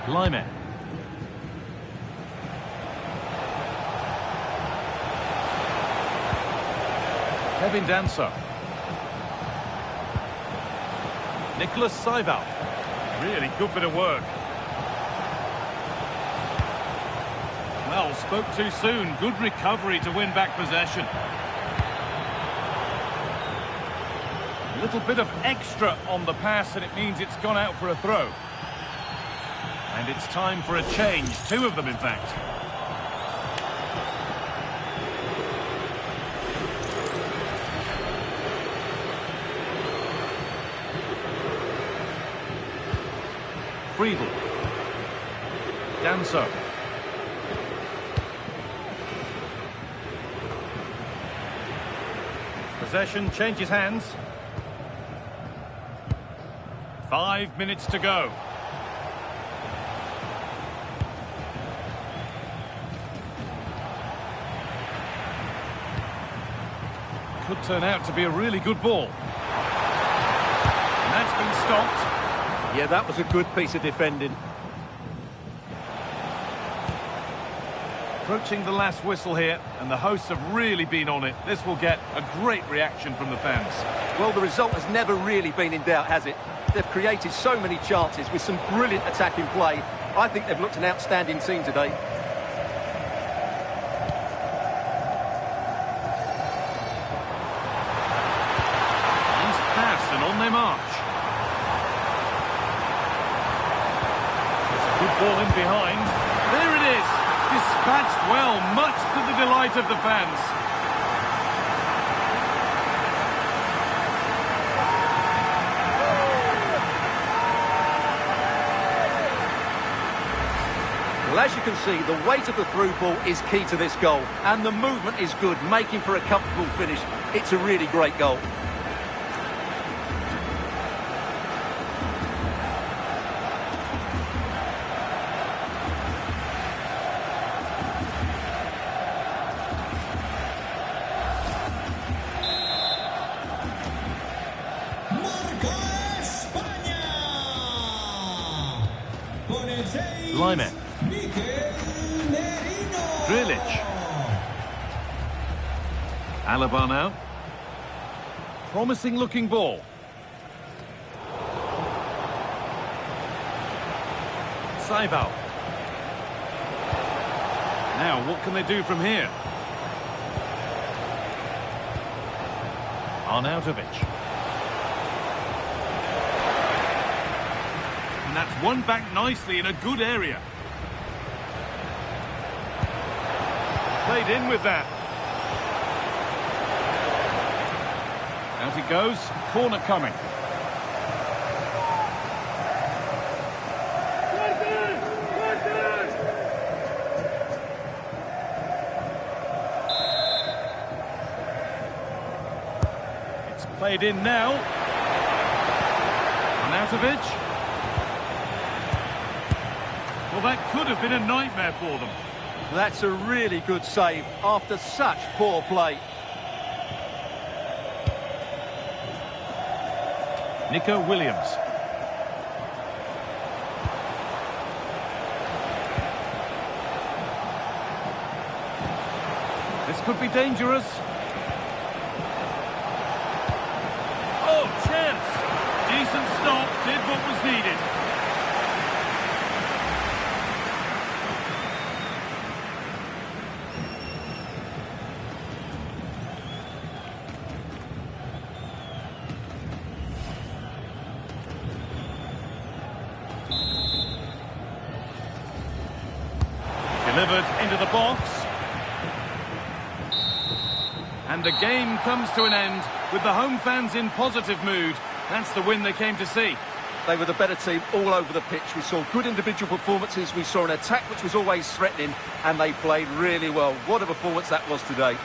S1: Lyman. Kevin Danso. Nicholas Seival. Really good bit of work. Well, spoke too soon. Good recovery to win back possession. A little bit of extra on the pass, and it means it's gone out for a throw. And it's time for a change. Two of them, in fact. Friedel. Danso. Possession changes hands. 5 minutes to go. Could turn out to be a really good ball. And that's been stopped.
S2: Yeah, that was a good piece of defending.
S1: Approaching the last whistle here, and the hosts have really been on it. This will get a great reaction from the fans.
S2: Well, the result has never really been in doubt, has it? They've created so many chances with some brilliant attacking play. I think they've looked an outstanding team today.
S1: march. It's a good ball in behind. There it is. Dispatched well, much to the delight of the fans.
S2: Well, as you can see, the weight of the through ball is key to this goal, and the movement is good, making for a comfortable finish. It's a really great goal.
S3: Marca España. Con el 6.
S1: Lyman.
S3: Mikel Merino.
S1: Drilic. Alaba now. Promising looking ball. Saival. Now, what can they do from here? Arnautovic. And that's won back nicely in a good area. Played in with that. Out it goes. Corner coming. It's played in now. Arnautovic. Well, that could have been a nightmare for them.
S2: That's a really good save after such poor play.
S1: Nico Williams. This could be dangerous. Oh, chance! Decent stop, did what was needed. Delivered into the box. And the game comes to an end with the home fans in positive mood. That's the win they came to see.
S2: They were the better team all over the pitch. We saw good individual performances. We saw an attack which was always threatening, and they played really well. What a performance that was today.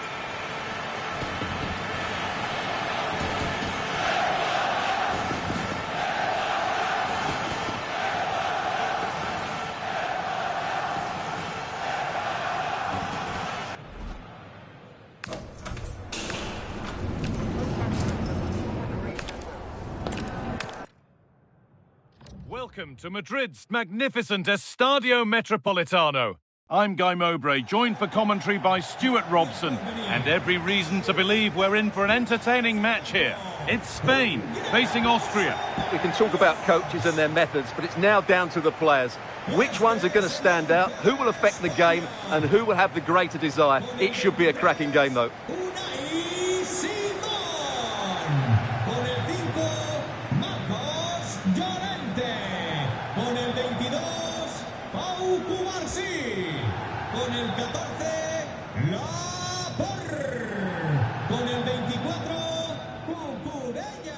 S1: Welcome to Madrid's magnificent Estadio Metropolitano. I'm Guy Mowbray, joined for commentary by Stuart Robson, and every reason to believe we're in for an entertaining match here. It's Spain facing Austria.
S2: We can talk about coaches and their methods, but it's now down to the players. Which ones are going to stand out, who will affect the game, and who will have the greater desire? It should be a cracking game, though.
S3: Con el 14, La Por. Con el 24, Cucurella.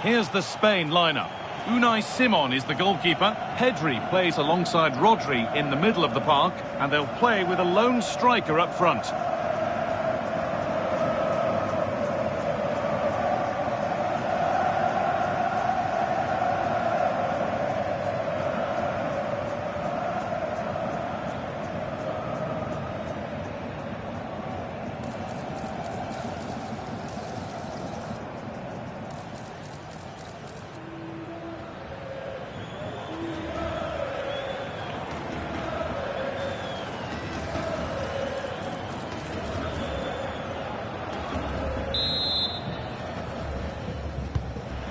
S1: Here's the Spain lineup. Unai Simon is the goalkeeper. Pedri plays alongside Rodri in the middle of the park, and they'll play with a lone striker up front.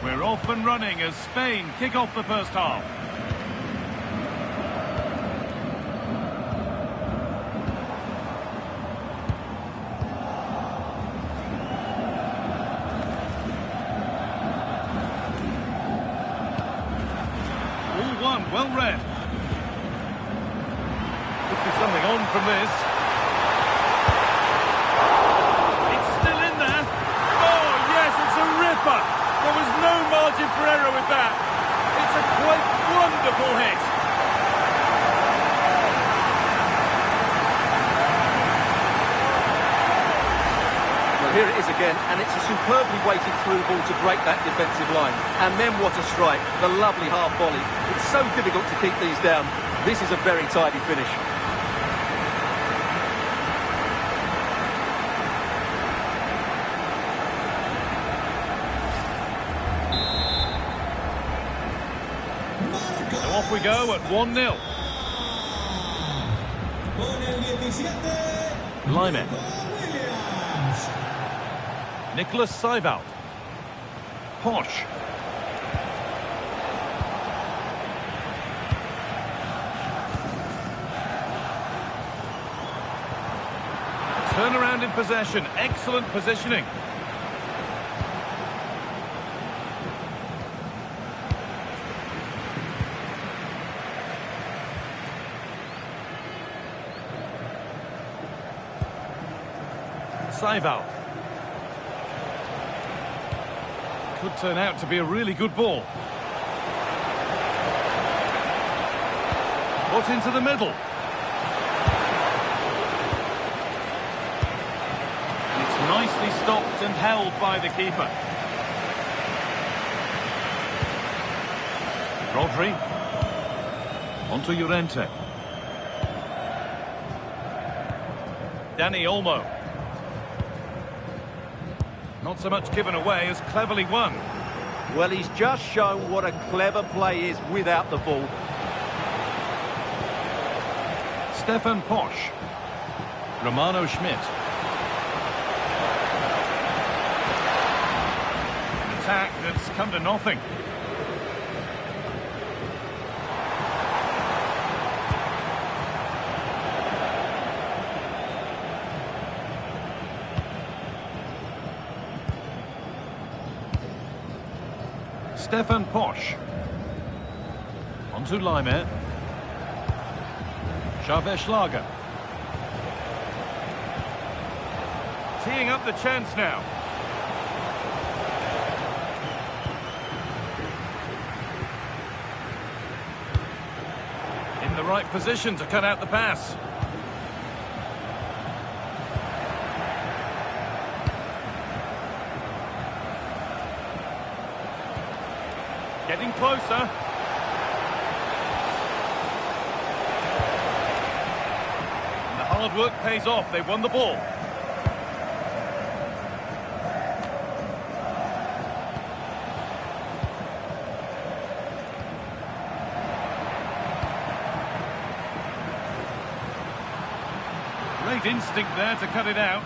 S1: We're off and running as Spain kick off the first half. All one, well read. Could be something on from this. It's still in there. Oh, yes, it's a ripper. There was no margin for error with that. It's a quite wonderful hit.
S2: Well, here it is again, and it's a superbly weighted through ball to break that defensive line. And then what a strike, the lovely half volley. It's so difficult to keep these down. This is a very tidy finish.
S1: Off we go at 1-0. Lyman. Nicholas Seivold. Posh. Turnaround in possession. Excellent positioning. Seivold. Could turn out to be a really good ball. Put into the middle. And it's nicely stopped and held by the keeper. Rodri. Onto Llorente. Dani Olmo. Not so much given away as cleverly won.
S2: Well, he's just shown what a clever play is without the ball.
S1: Stefan Posch. Romano Schmidt. An attack that's come to nothing. Stefan Posch. Onto Lyman. Xavier Schlager. Teeing up the chance now. In the right position to cut out the pass. Getting closer. And the hard work pays off. They won the ball. Great instinct there to cut it out.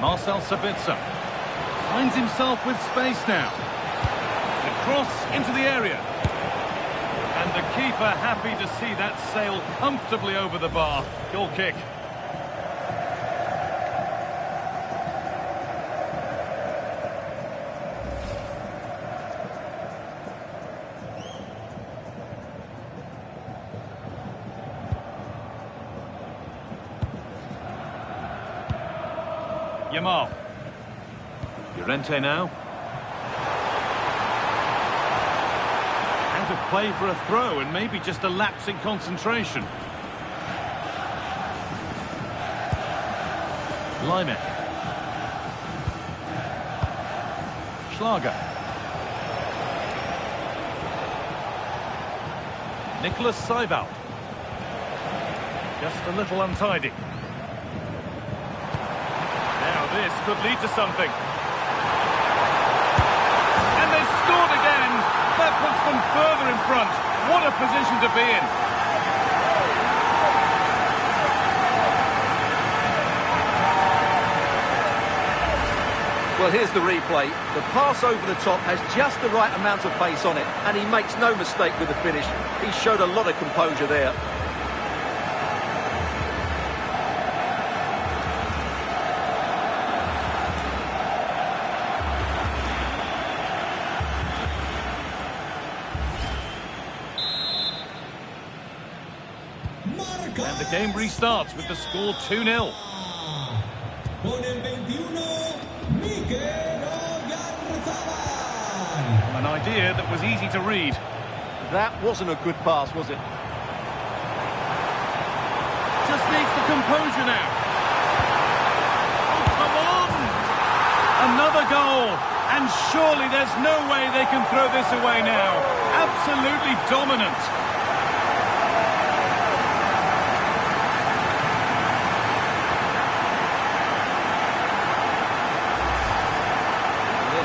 S1: Marcel Sabitzer finds himself with space now. The cross into the area. And the keeper happy to see that sail comfortably over the bar. Goal kick. Yamal. Llorente now. Out of play for a throw and maybe just a lapse in concentration. Lyman. Schlager. Nicholas Seivold. Just a little untidy. This could lead to something. And they've scored again. That puts them further in front. What a position to be in.
S2: Well, here's the replay. The pass over the top has just the right amount of pace on it, and he makes no mistake with the finish. He showed a lot of composure there.
S1: And the game restarts with the score 2-0.
S3: Con el 21, Mikel Oyarzabal.
S1: An idea that was easy to read.
S2: That wasn't a good pass, was it?
S1: Just needs the composure now. Oh, come on! Another goal. And surely there's no way they can throw this away now. Absolutely dominant.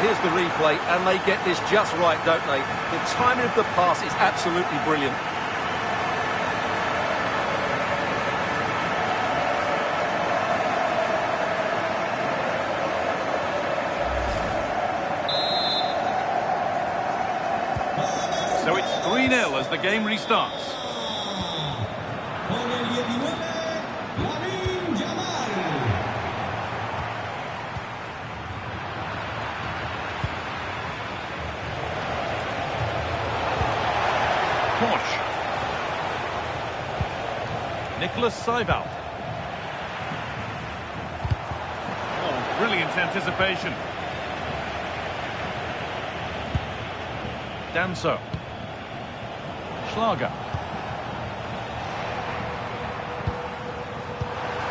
S2: Here's the replay, and they get this just right, don't they? The timing of the pass is absolutely brilliant.
S1: So it's 3-0 as the game restarts.
S3: Con el 19, Lamine Yamal.
S1: Posh. Nicholas Seival. Oh, brilliant anticipation. Danso. Schlager.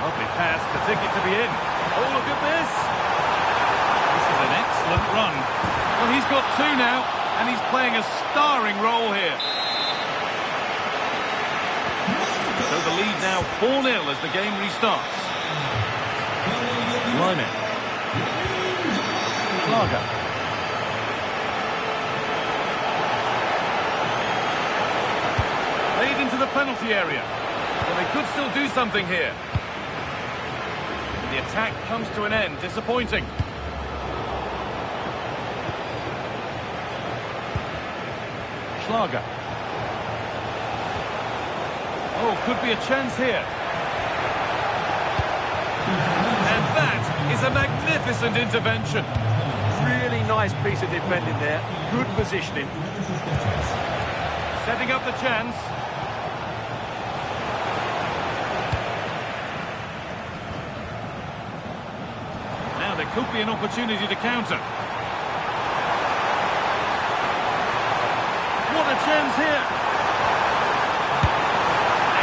S1: Lovely pass, the ticket to be in. Oh, look at this. This is an excellent run. Well, he's got two now, and he's playing a starring role here. So the lead now 4-0 as the game restarts. Lyman. Schlager. Played into the penalty area. Well, they could still do something here. The attack comes to an end. Disappointing. Schlager. Oh, could be a chance here. And that is a magnificent intervention.
S2: Really nice piece of defending there. Good positioning.
S1: Setting up the chance. Now there could be an opportunity to counter. What a chance here.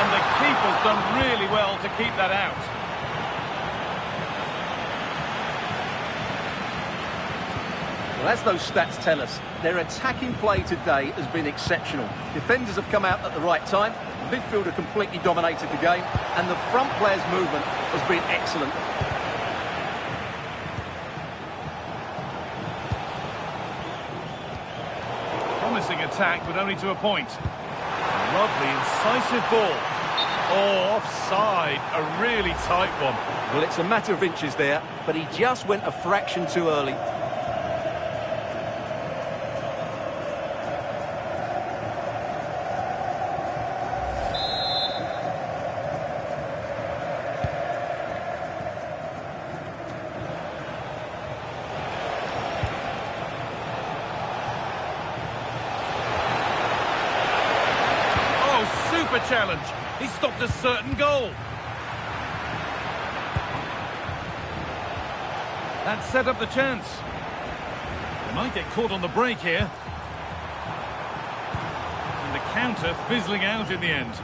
S1: And the keeper's done really well to keep that out.
S2: Well, as those stats tell us, their attacking play today has been exceptional. Defenders have come out at the right time, the midfielder completely dominated the game, and the front player's movement has been excellent.
S1: Promising attack, but only to a point. Lovely, incisive ball. Oh, offside. A really tight one.
S2: Well, it's a matter of inches there, but he just went a fraction too early.
S1: Challenge. He stopped a certain goal. That set up the chance. They might get caught on the break here. And the counter fizzling out in the end.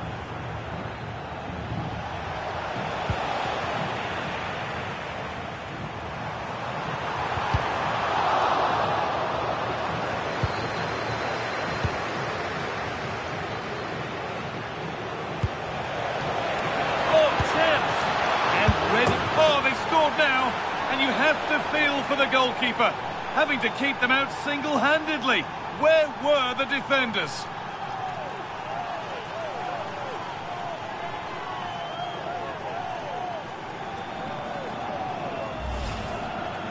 S1: Now, and you have to feel for the goalkeeper, having to keep them out single-handedly. Where were the defenders?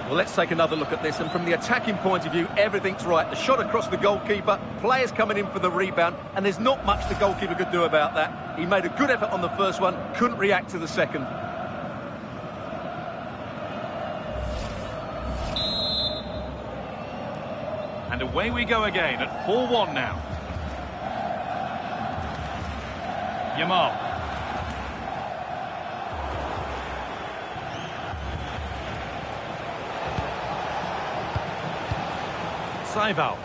S2: Well, let's take another look at this, and from the attacking point of view, everything's right. The shot across the goalkeeper, players coming in for the rebound, and there's not much the goalkeeper could do about that. He made a good effort on the first one, couldn't react to the second.
S1: And away we go again at 4-1 now. Yamal. Saival.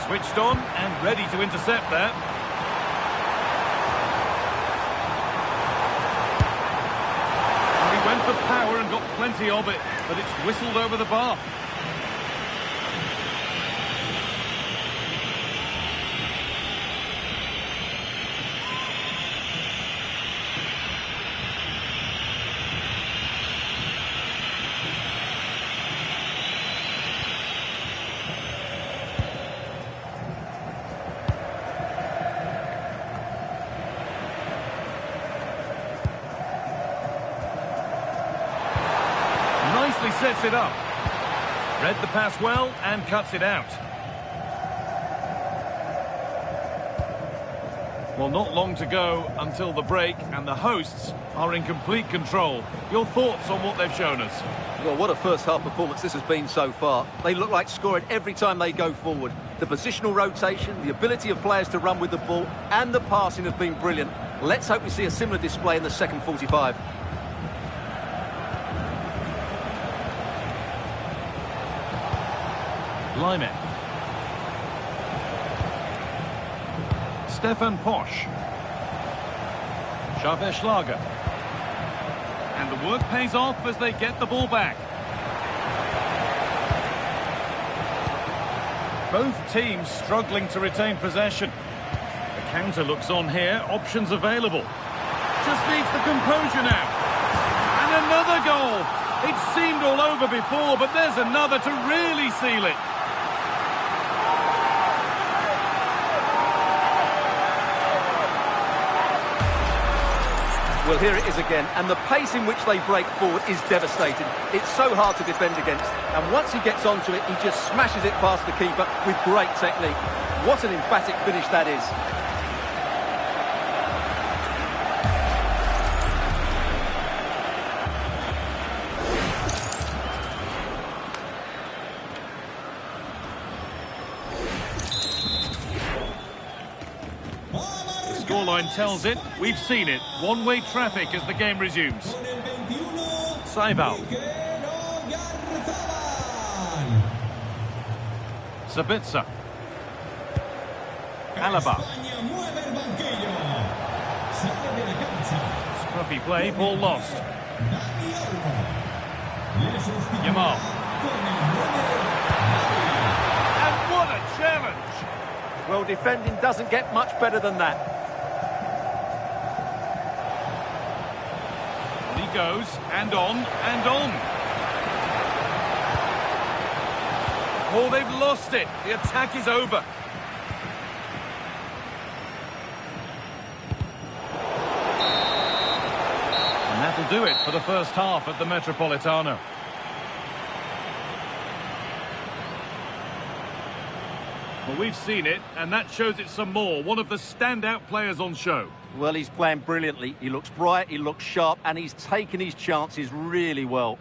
S1: Switched on and ready to intercept there. And he went for power and got plenty of it, but it's whistled over the bar. Nicely sets it up. Read the pass well and cuts it out. Well, not long to go until the break, and the hosts are in complete control. Your thoughts on what they've shown us?
S2: Well, what a first-half performance this has been so far. They look like scoring every time they go forward. The positional rotation, the ability of players to run with the ball, and the passing have been brilliant. Let's hope we see a similar display in the second 45.
S1: Lyman. Stefan Posch. Scharfe-Schlager. And the work pays off as they get the ball back. Both teams struggling to retain possession. The counter looks on here, options available. Just needs the composure now. And another goal. It seemed all over before, but there's another to really seal it.
S2: Well, here it is again, and the pace in which they break forward is devastating. It's so hard to defend against, and once he gets onto it, he just smashes it past the keeper with great technique. What an emphatic finish that is.
S1: Scoreline tells it. We've seen it. One-way traffic as the game resumes. Saival. Sabitzer. Alaba. Scruffy play, ball lost. Yamal. And what a challenge!
S2: Well, defending doesn't get much better than that.
S1: He goes, and on, and on. Oh, they've lost it. The attack is over. And that'll do it for the first half at the Metropolitano. Well, we've seen it, and that shows it some more. One of the standout players on show.
S2: Well, he's playing brilliantly. He looks bright, he looks sharp, and he's taken his chances really well.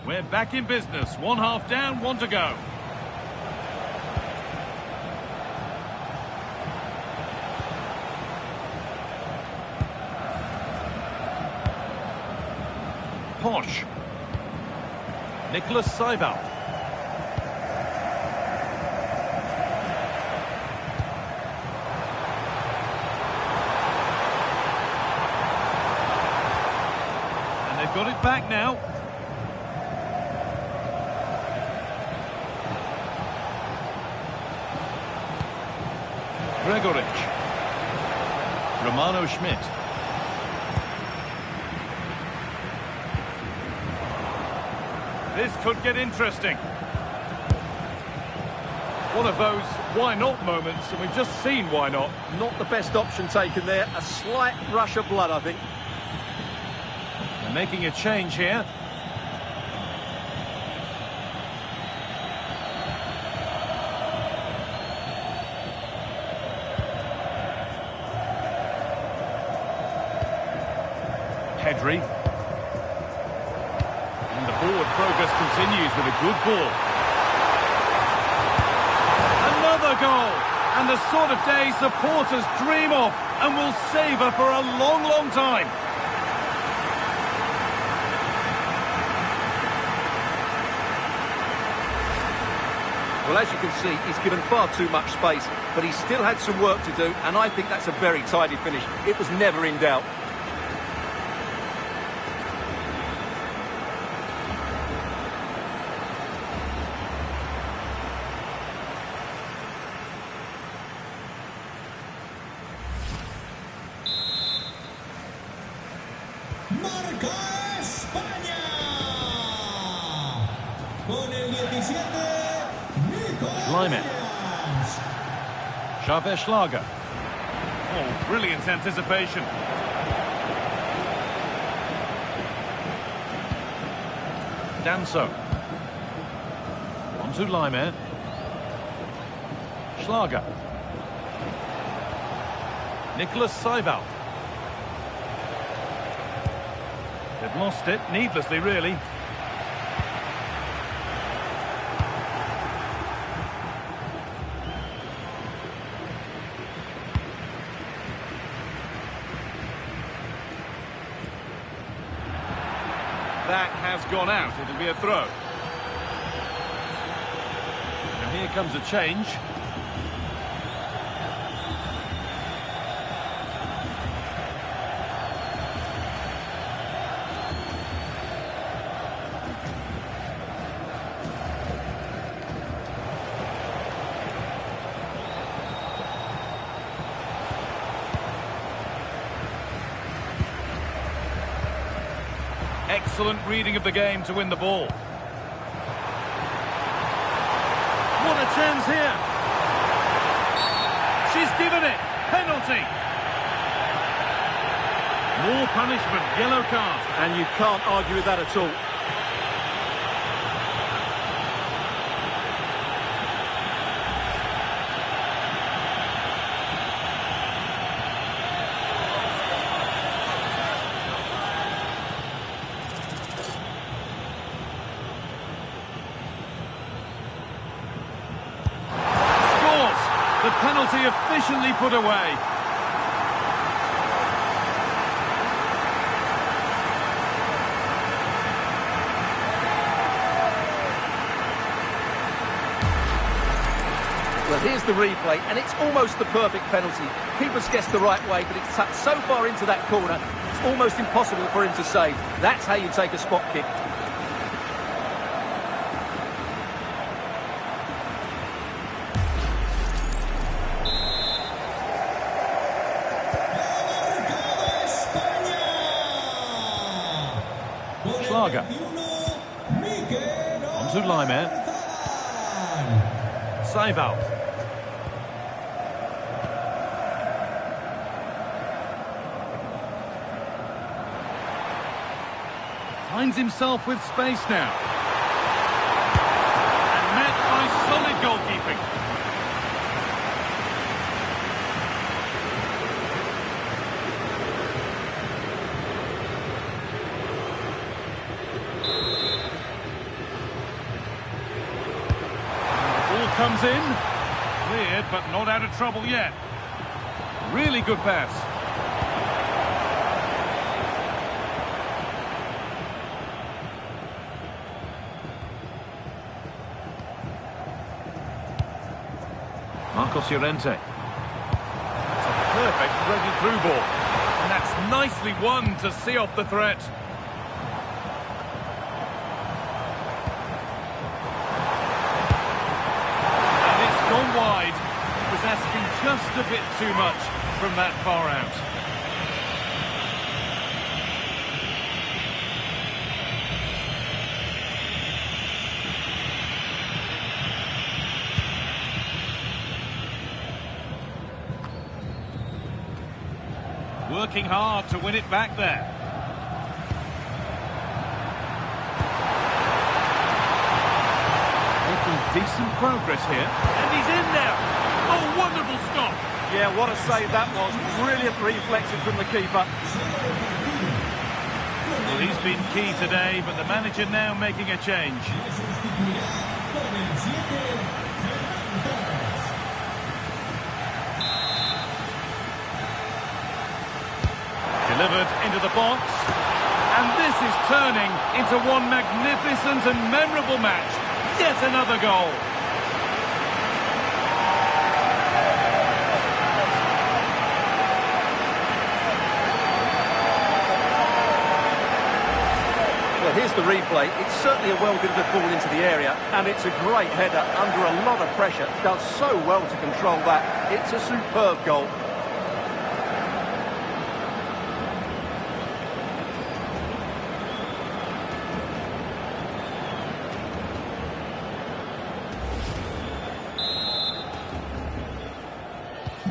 S1: We're back in business. One half down, one to go. Posch. Nicholas Saival. And they've got it back now. Gregoric. Romano Schmidt. This could get interesting. One of those why not moments, and we've just seen why not.
S2: Not the best option taken there. A slight rush of blood, I think.
S1: They're making a change here. Pedri. And the forward progress continues with a good ball. Another goal! And the sort of day supporters dream of and will savour for a long, long time.
S2: Well, as you can see, he's given far too much space, but he still had some work to do, and I think that's a very tidy finish. It was never in doubt.
S3: Marca España. Con el 17,
S1: Lyman. Xavier Schlager. Oh, brilliant anticipation. Danso. On to Lyman. Schlager. Nicholas Seival. They've lost it, needlessly, really. That has gone out. It'll be a throw. And here comes a change. Excellent reading of the game to win the ball. What a chance here. She's given it. Penalty. More punishment. Yellow card.
S2: And you can't argue with that at all.
S1: The penalty efficiently put away.
S2: Well, here's the replay, and it's almost the perfect penalty. Keeper's guessed the right way, but it's tucked so far into that corner, it's almost impossible for him to save. That's how you take a spot kick.
S1: Schlager. On to Lyman. Seival. Finds himself with space now. And met by solid goalkeeping. Comes in, cleared but not out of trouble yet. Really good pass. Marcos Llorente. It's a perfect ready through ball. And that's nicely won to see off the threat. Gone wide. It was asking just a bit too much from that far out. working hard to win it back there. Making decent progress here. And he's in now. Oh, wonderful stop.
S2: Yeah, what a save that was. Brilliant reflexes from the keeper.
S1: Well, he's been key today, but the manager now making a change. Delivered into the box. And this is turning into one magnificent and memorable match. Yet another goal.
S2: Well, here's the replay. It's certainly a well-delivered ball into the area, and it's a great header under a lot of pressure. Does so well to control that. It's a superb goal.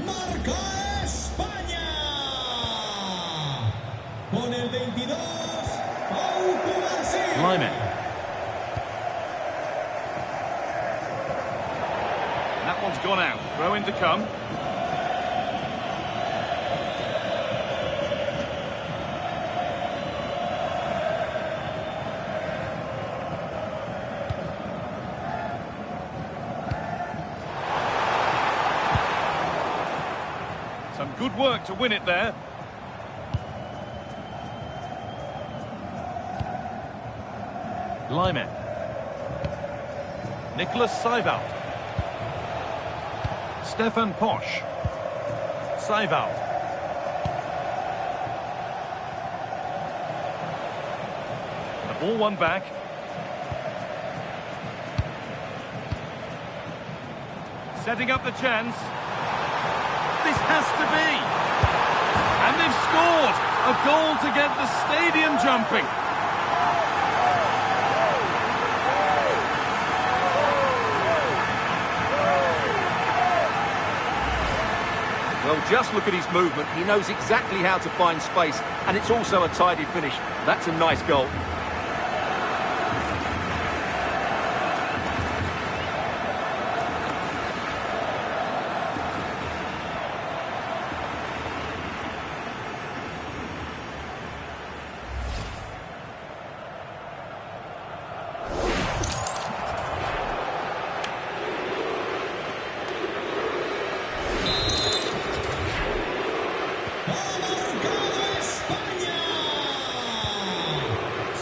S3: Marca España. Con el 22,
S1: Lyman. That one's gone out. Throw in to come. Some good work to win it there. Lyman. Nicholas Seiwald. Stefan Posch. Seiwald. The ball won back. Setting up the chance. This has to be. And they've scored. A goal to get the stadium jumping.
S2: Well, just look at his movement. He knows exactly how to find space, and it's also a tidy finish. That's a nice goal.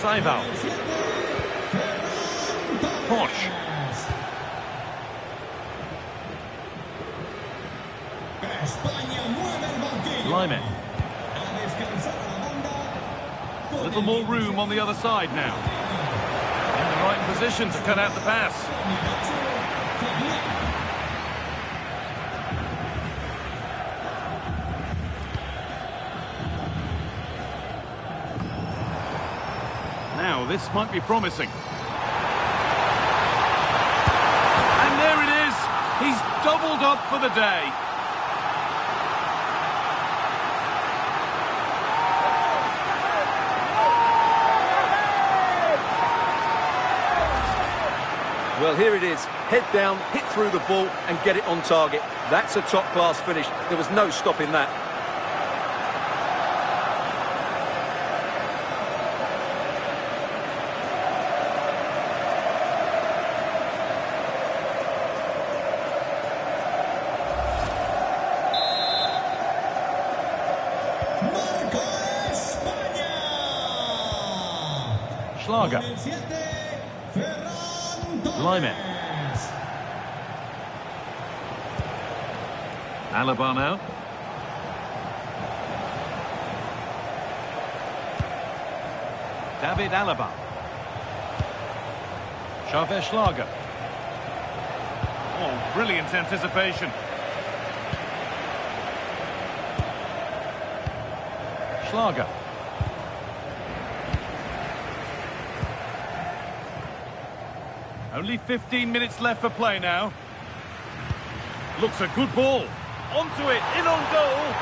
S1: Seiwald. Posch. Lyman. A little more room on the other side now. In the right position to cut out the pass. Now, this might be promising. And there it is. He's doubled up for the day.
S2: Well, here it is. Head down, hit through the ball and get it on target. That's a top-class finish. There was no stopping that.
S1: Schlager. Lyman. Alaba now. David Alaba. Xavier Schlager. Oh, brilliant anticipation. Schlager. Only 15 minutes left for play now. Looks a good ball. Onto it, in on goal.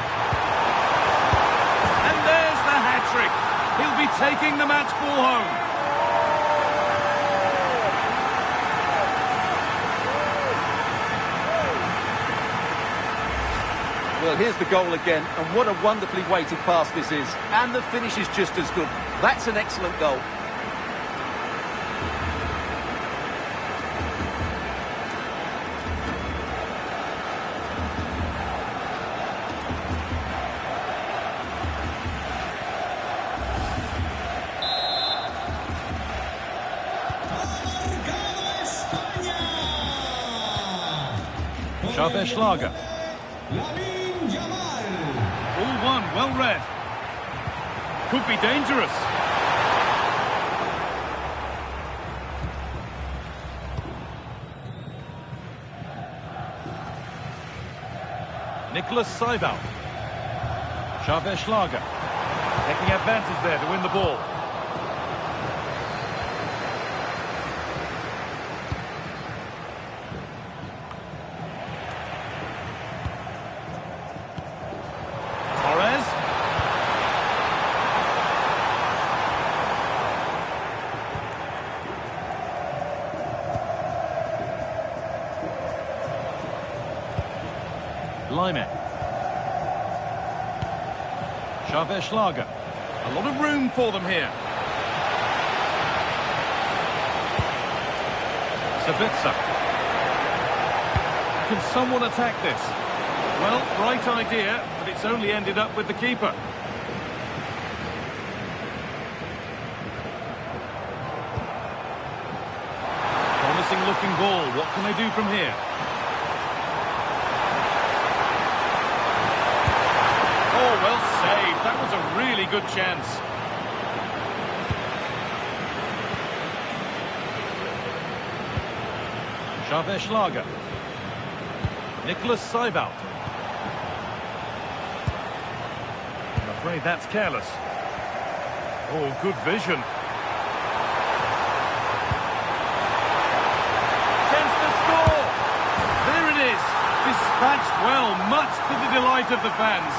S1: And there's the hat-trick. He'll be taking the match ball home.
S2: Well, here's the goal again, and what a wonderfully weighted pass this is. And the finish is just as good. That's an excellent goal.
S1: Schlager. All one, well read. Could be dangerous. Nicholas Seival. Schlager. Taking advantage there to win the ball. Lyme. Schlager. A lot of room for them here. Sabitzer. Can someone attack this? Well, right idea, but it's only ended up with the keeper. Promising looking ball. What can they do from here? Oh, well saved. That was a really good chance. Schlager. Nicholas Seival. I'm afraid that's careless. Oh, good vision. Chance to score. There it is. Dispatched well, much to the delight of the fans.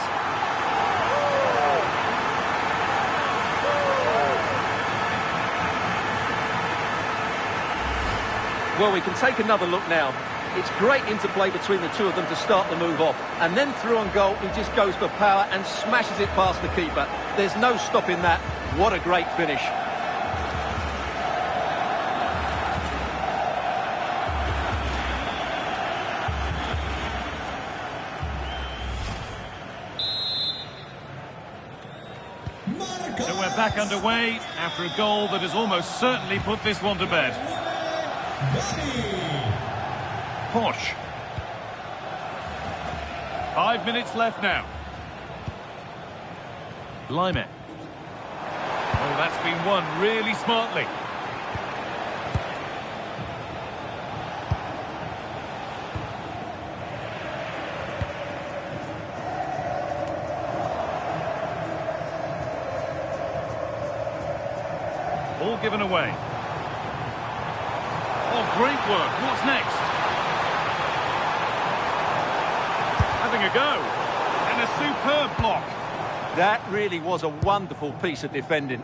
S2: Well, we can take another look now. It's great interplay between the two of them to start the move off. And then through on goal, he just goes for power and smashes it past the keeper. There's no stopping that. What a great finish.
S1: So we're back underway after a goal that has almost certainly put this one to bed. Posh. 5 minutes left now. Lyme. Oh, that's been won really smartly. Ball given away. Oh, great work. What's next? Having a go. And a superb block.
S2: That really was a wonderful piece of defending.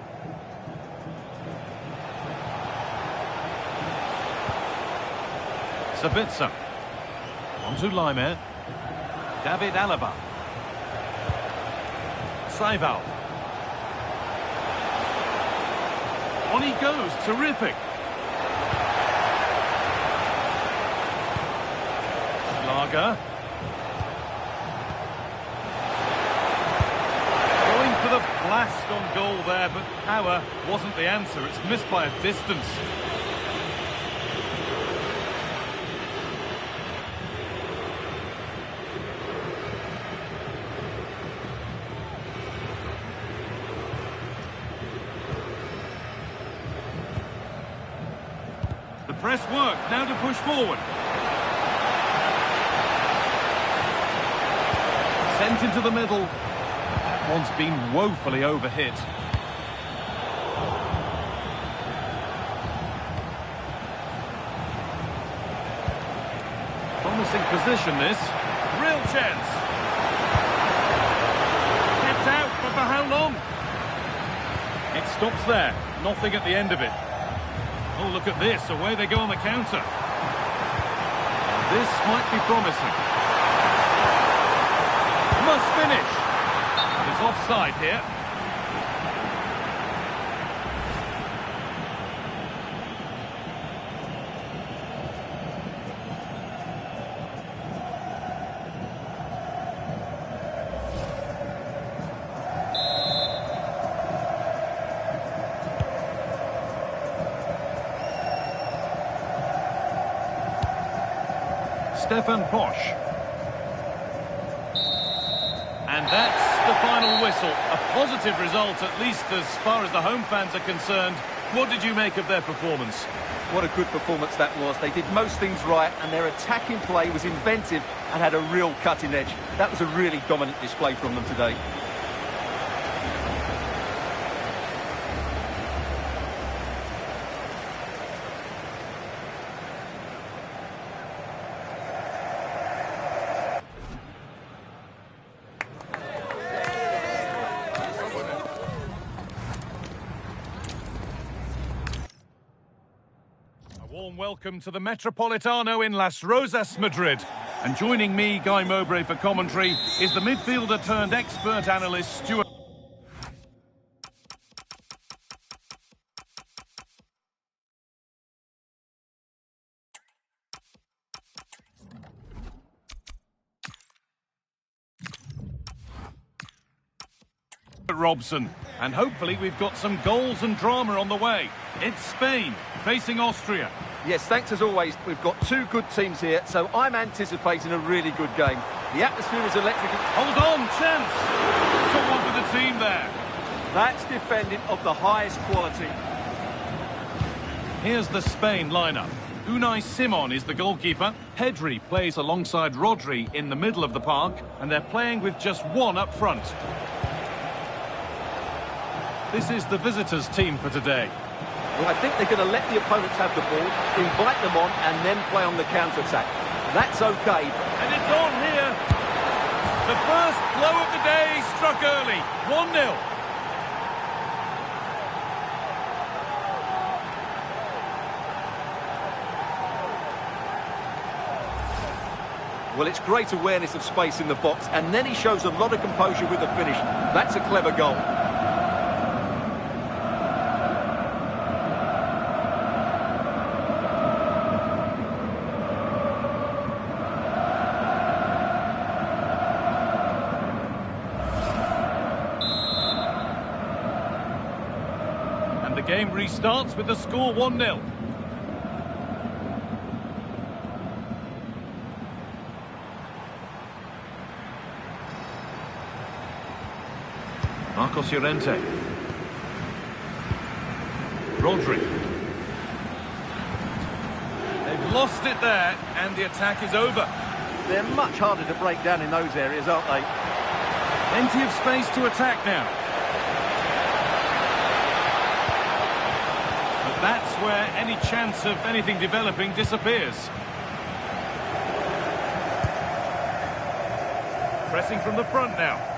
S1: Sabitzer. On to Lyme. David Alaba. Seival. On he goes. Terrific. Lager. Going for the blast on goal there, but power wasn't the answer. It's missed by a distance. The press works. Now to push forward. Sent into the middle. That one's been woefully overhit. Promising position this. Real chance. Kept out, but how long? It stops there. Nothing at the end of it. Oh, look at this. Away they go on the counter. This might be promising. Must finish. It's offside here. Stefan Posch. And that's the final whistle. A positive result, at least as far as the home fans are concerned. What did you make of their performance?
S2: What a good performance that was. They did most things right, and their attacking play was inventive and had a real cutting edge. That was a really dominant display from them today.
S1: Warm welcome to the Metropolitano in Las Rosas, Madrid. And joining me, Guy Mowbray, for commentary is the midfielder turned expert analyst Stuart Robson. And hopefully we've got some goals and drama on the way. It's Spain facing Austria.
S2: Yes, thanks as always. We've got two good teams here, so I'm anticipating a really good game. The atmosphere is electric.
S1: Hold on, chance! Someone for the team there.
S2: That's defending of the highest quality.
S1: Here's the Spain lineup. Unai Simon is the goalkeeper. Pedri plays alongside Rodri in the middle of the park, and they're playing with just one up front. This is the visitors' team for today.
S2: Well, I think they're going to let the opponents have the ball, invite them on, and then play on the counter-attack. That's okay.
S1: And it's on here. The first blow of the day struck early. 1-0.
S2: Well, it's great awareness of space in the box, and then he shows a lot of composure with the finish. That's a clever goal.
S1: And the game restarts with the score 1-0. Marcos Llorente. Rodri. They've lost it there, and the attack is over.
S2: They're much harder to break down in those areas, aren't they?
S1: Plenty of space to attack now. But that's where any chance of anything developing disappears. Pressing from the front now.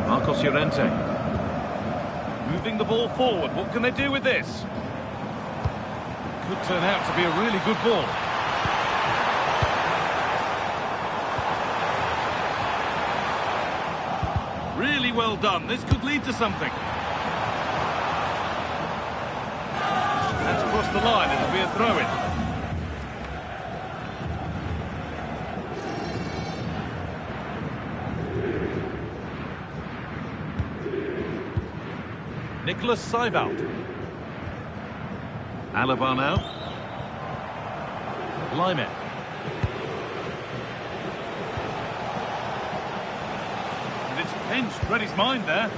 S1: Marcos Llorente. Moving the ball forward. What can they do with this? Could turn out to be a really good ball. Really well done. This could lead to something. That's across the line. It'll be a throw-in. Nicholas Seivald. Alaba now. Lime. And it's pinched. Read his mind there.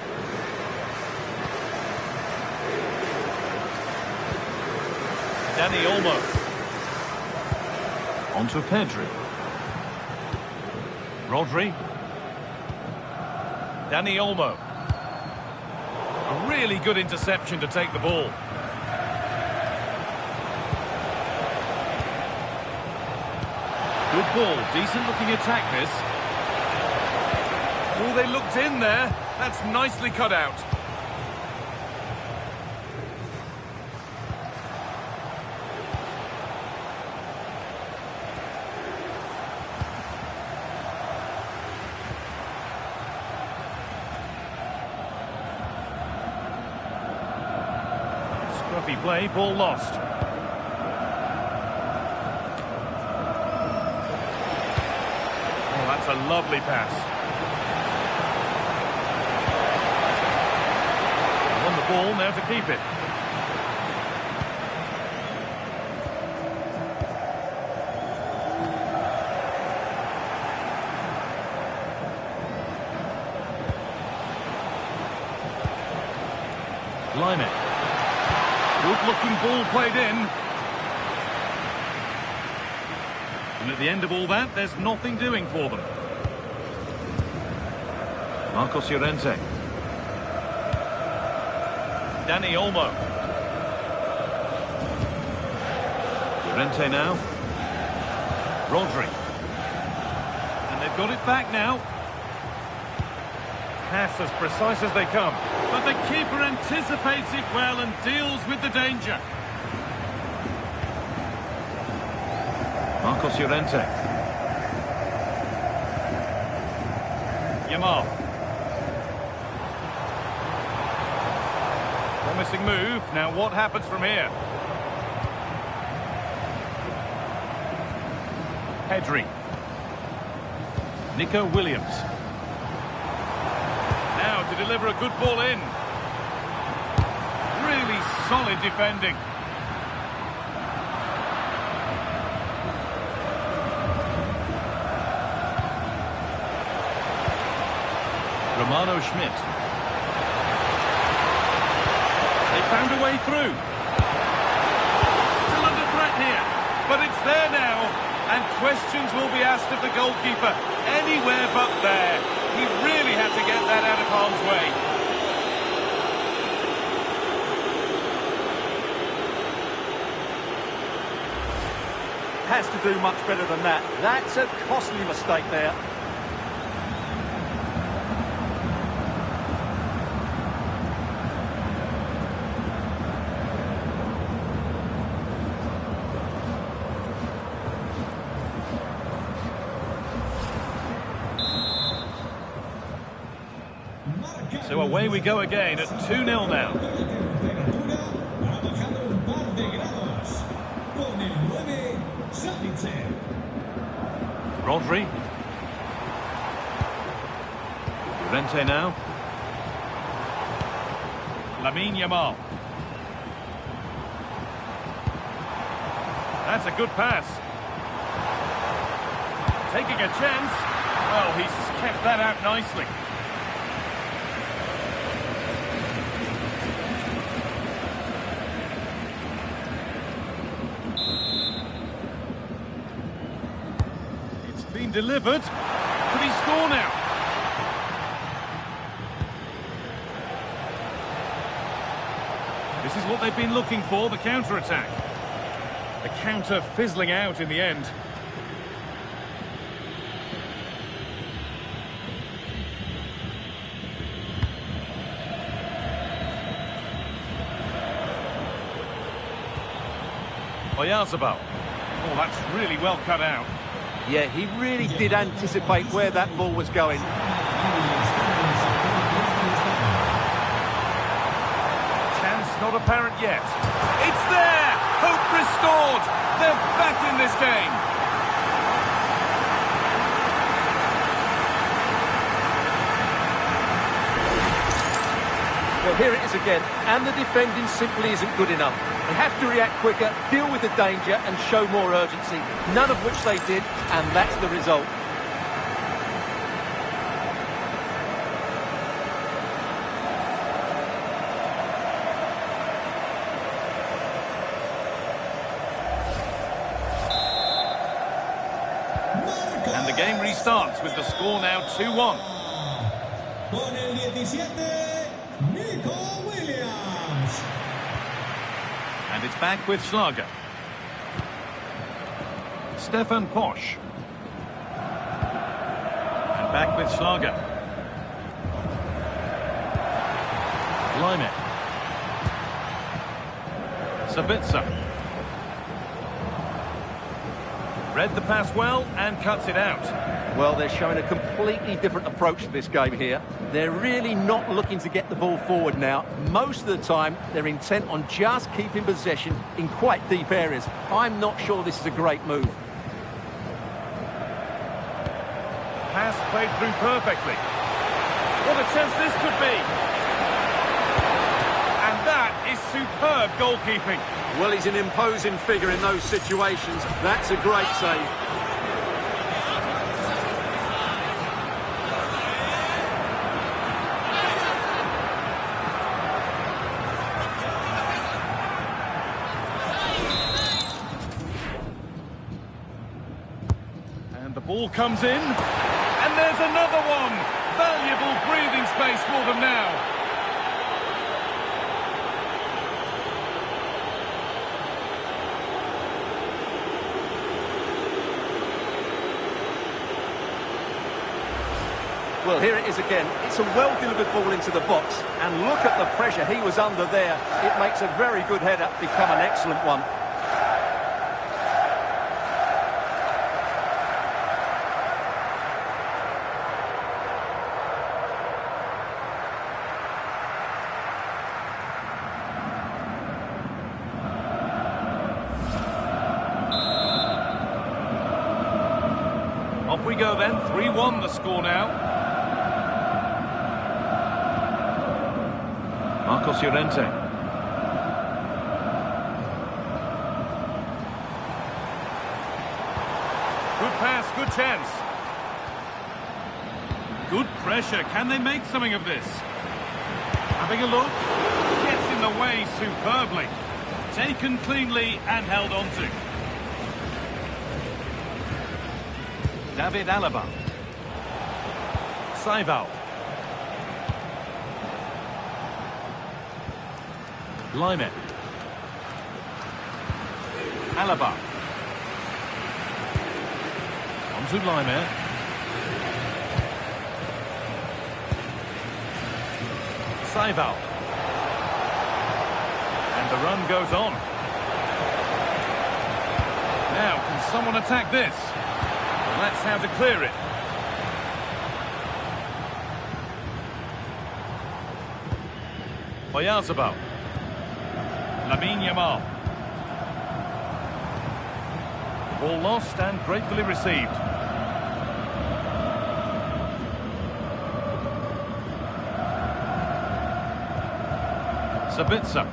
S1: Dani Olmo. On to Pedri. Rodri. Dani Olmo. A really good interception to take the ball. Good ball, decent looking attack this. Oh, they looked in there. That's nicely cut out. Scruffy play, ball lost. Oh, that's a lovely pass. On the ball, now to keep it. Line it. Good-looking ball played in. And at the end of all that, there's nothing doing for them. Marcos Llorente. Dani Olmo. Llorente now. Rodri. And they've got it back now. Pass as precise as they come. But the keeper anticipates it well and deals with the danger. Marcos Llorente. Yamal. Promising move. Now what happens from here? Pedri. Nico Williams. Now to deliver a good ball in. Really solid defending. Romano Schmidt. They found a way through. Still under threat here, but it's there now, and questions will be asked of the goalkeeper. Anywhere but there. He really had to get that out of harm's way.
S2: Has to do much better than that. That's a costly mistake there.
S1: So away we go again at 2-0 now. Rodri. Llorente now. Lamine Yamal. That's a good pass. Taking a chance. Well, he's kept that out nicely. Delivered. Could he score now? This is what they've been looking for, the counter-attack. The counter fizzling out in the end. Oyarzabal. Oh, that's really well cut out.
S2: Yeah, he really did anticipate where that ball was going.
S1: Chance not apparent yet. It's there! Hope restored! They're back in this game!
S2: Well, here it is again, and the defending simply isn't good enough. They have to react quicker, deal with the danger, and show more urgency. None of which they did, and that's the result.
S1: And the game restarts with the score now 2-1.
S3: Con el 17, Nico Williams.
S1: And it's back with Schlager. Stefan Posch. Back with Schlager. Lime. Sabitzer. Read the pass well and cuts it out.
S2: Well, they're showing a completely different approach to this game here. They're really not looking to get the ball forward now. Most of the time, they're intent on just keeping possession in quite deep areas. I'm not sure this is a great move.
S1: Pass played through perfectly. What a chance this could be. And that is superb goalkeeping.
S2: Well, he's an imposing figure in those situations. That's a great save.
S1: And the ball comes in. And there's another one. Valuable breathing space for them now.
S2: Well, here it is again. It's a well-delivered ball into the box. And look at the pressure he was under there. It makes a very good header become an excellent one.
S1: Off we go then. 3-1 the score now. Marcos Llorente. Good pass, good chance. Good pressure. Can they make something of this? Having a look. Gets in the way superbly. Taken cleanly and held on to. David Alaba. Saival. Lime. Alaba. On to Lime. Saival. And the run goes on. Now, can someone attack this? Well, that's how to clear it. Oyarzabal. Lamine Yamal. Ball lost and gratefully received. Sabitzer.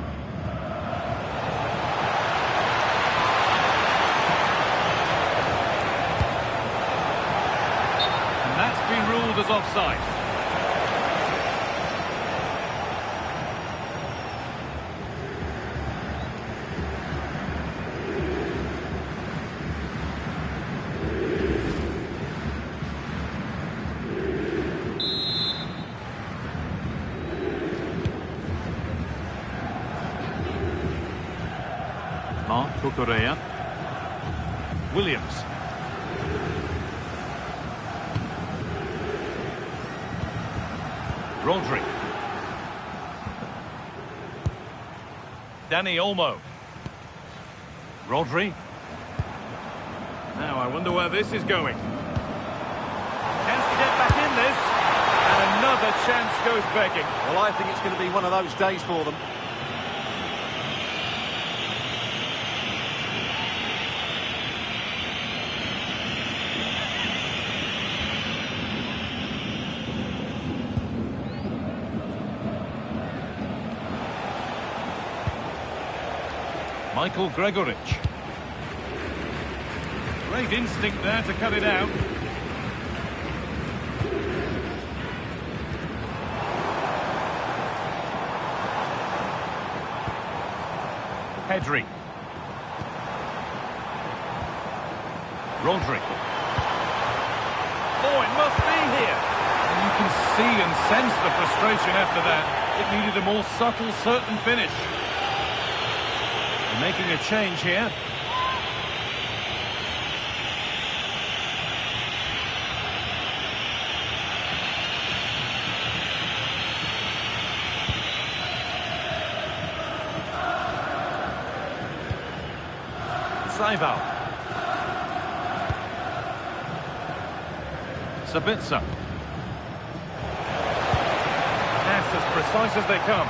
S1: And that's been ruled as offside. Correa. Williams. Rodri. Dani Olmo. Rodri. Now I wonder where this is going. Chance to get back in this. And another chance goes begging.
S2: Well, I think it's going to be one of those days for them.
S1: Michael Gregorich. Great instinct there to cut it out. Pedri. Rodri. Oh, it must be here. And you can see and sense the frustration after that. It needed a more subtle, certain finish. Making a change here. Seival. Sabitzer. That's as precise as they come.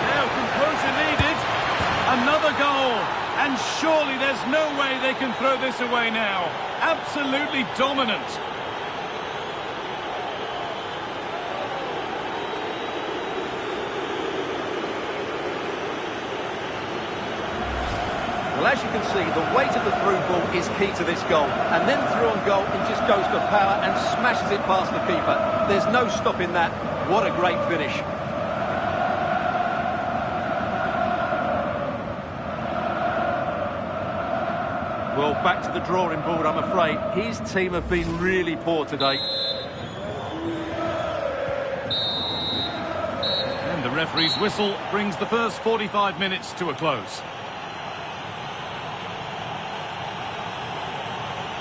S1: Now composure needed. Another goal. And surely there's no way they can throw this away now. Absolutely dominant.
S2: Well, as you can see, the weight of the through ball is key to this goal. And then through on goal, he just goes for power and smashes it past the keeper. There's no stopping that. What a great finish. Well, back to the drawing board, I'm afraid. His team have been really poor today.
S1: And the referee's whistle brings the first 45 minutes to a close.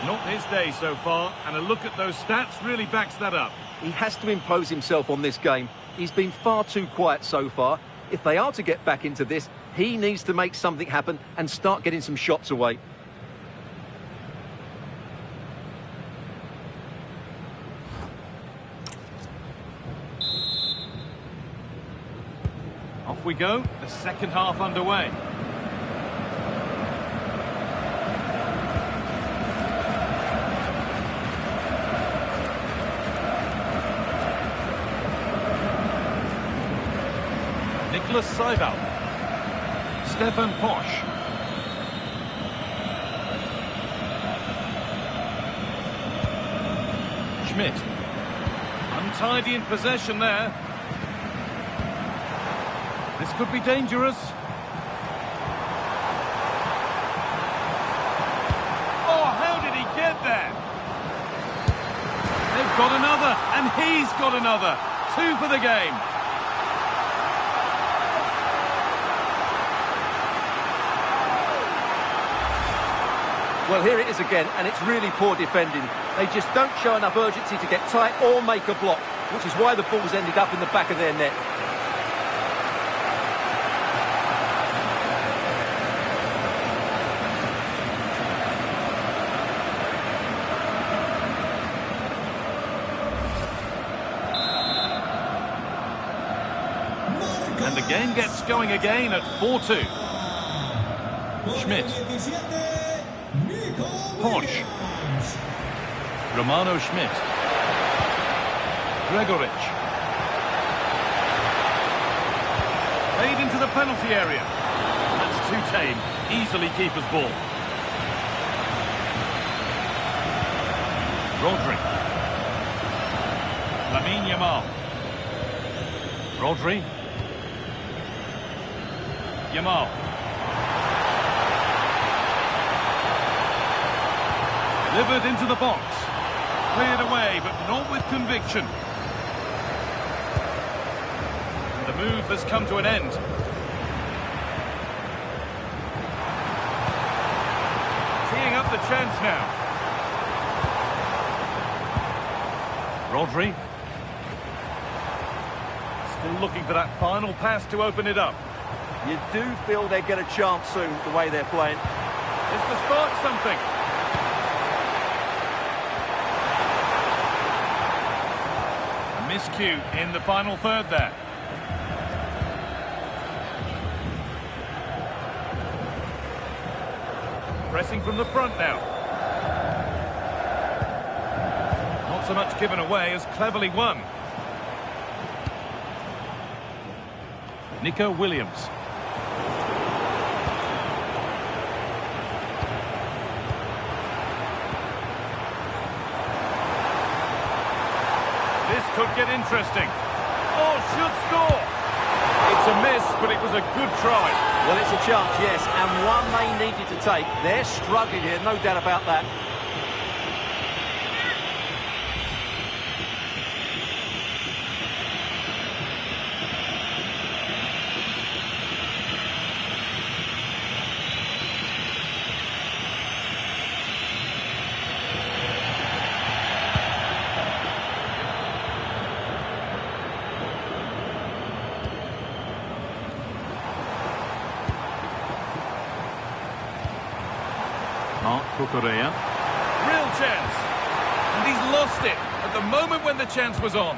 S1: Not his day so far, and a look at those stats really backs that up.
S2: He has to impose himself on this game. He's been far too quiet so far. If they are to get back into this, he needs to make something happen and start getting some shots away.
S1: Off we go, the second half underway. Seival. Stefan Posch. Schmidt. Untidy in possession there. This could be dangerous. Oh, how did he get there? They've got another, and he's got another. 2 for the game.
S2: Well, here it is again, and it's really poor defending. They just don't show enough urgency to get tight or make a block, which is why the ball's ended up in the back of their net.
S1: And the game gets going again at 4-2. Schmidt. Posch. Romano Schmidt. Gregoric. Played into the penalty area. That's too tame. Easily keeper's ball. Rodri. Lamine Yamal. Rodri. Yamal. Delivered into the box. Cleared away, but not with conviction. And the move has come to an end. Teeing up the chance now. Rodri. Still looking for that final pass to open it up.
S2: You do feel they get a chance soon, the way they're playing.
S1: It's to spark something. Miscue in the final third there. Pressing from the front now. Not so much given away as cleverly won. Nico Williams. This could get interesting. Oh, should score. It's a miss, but it was a good try.
S2: Well, it's a chance, yes, and one they needed to take. They're struggling here, no doubt about that.
S1: Cucurella. Real chance. And he's lost it at the moment when the chance was on.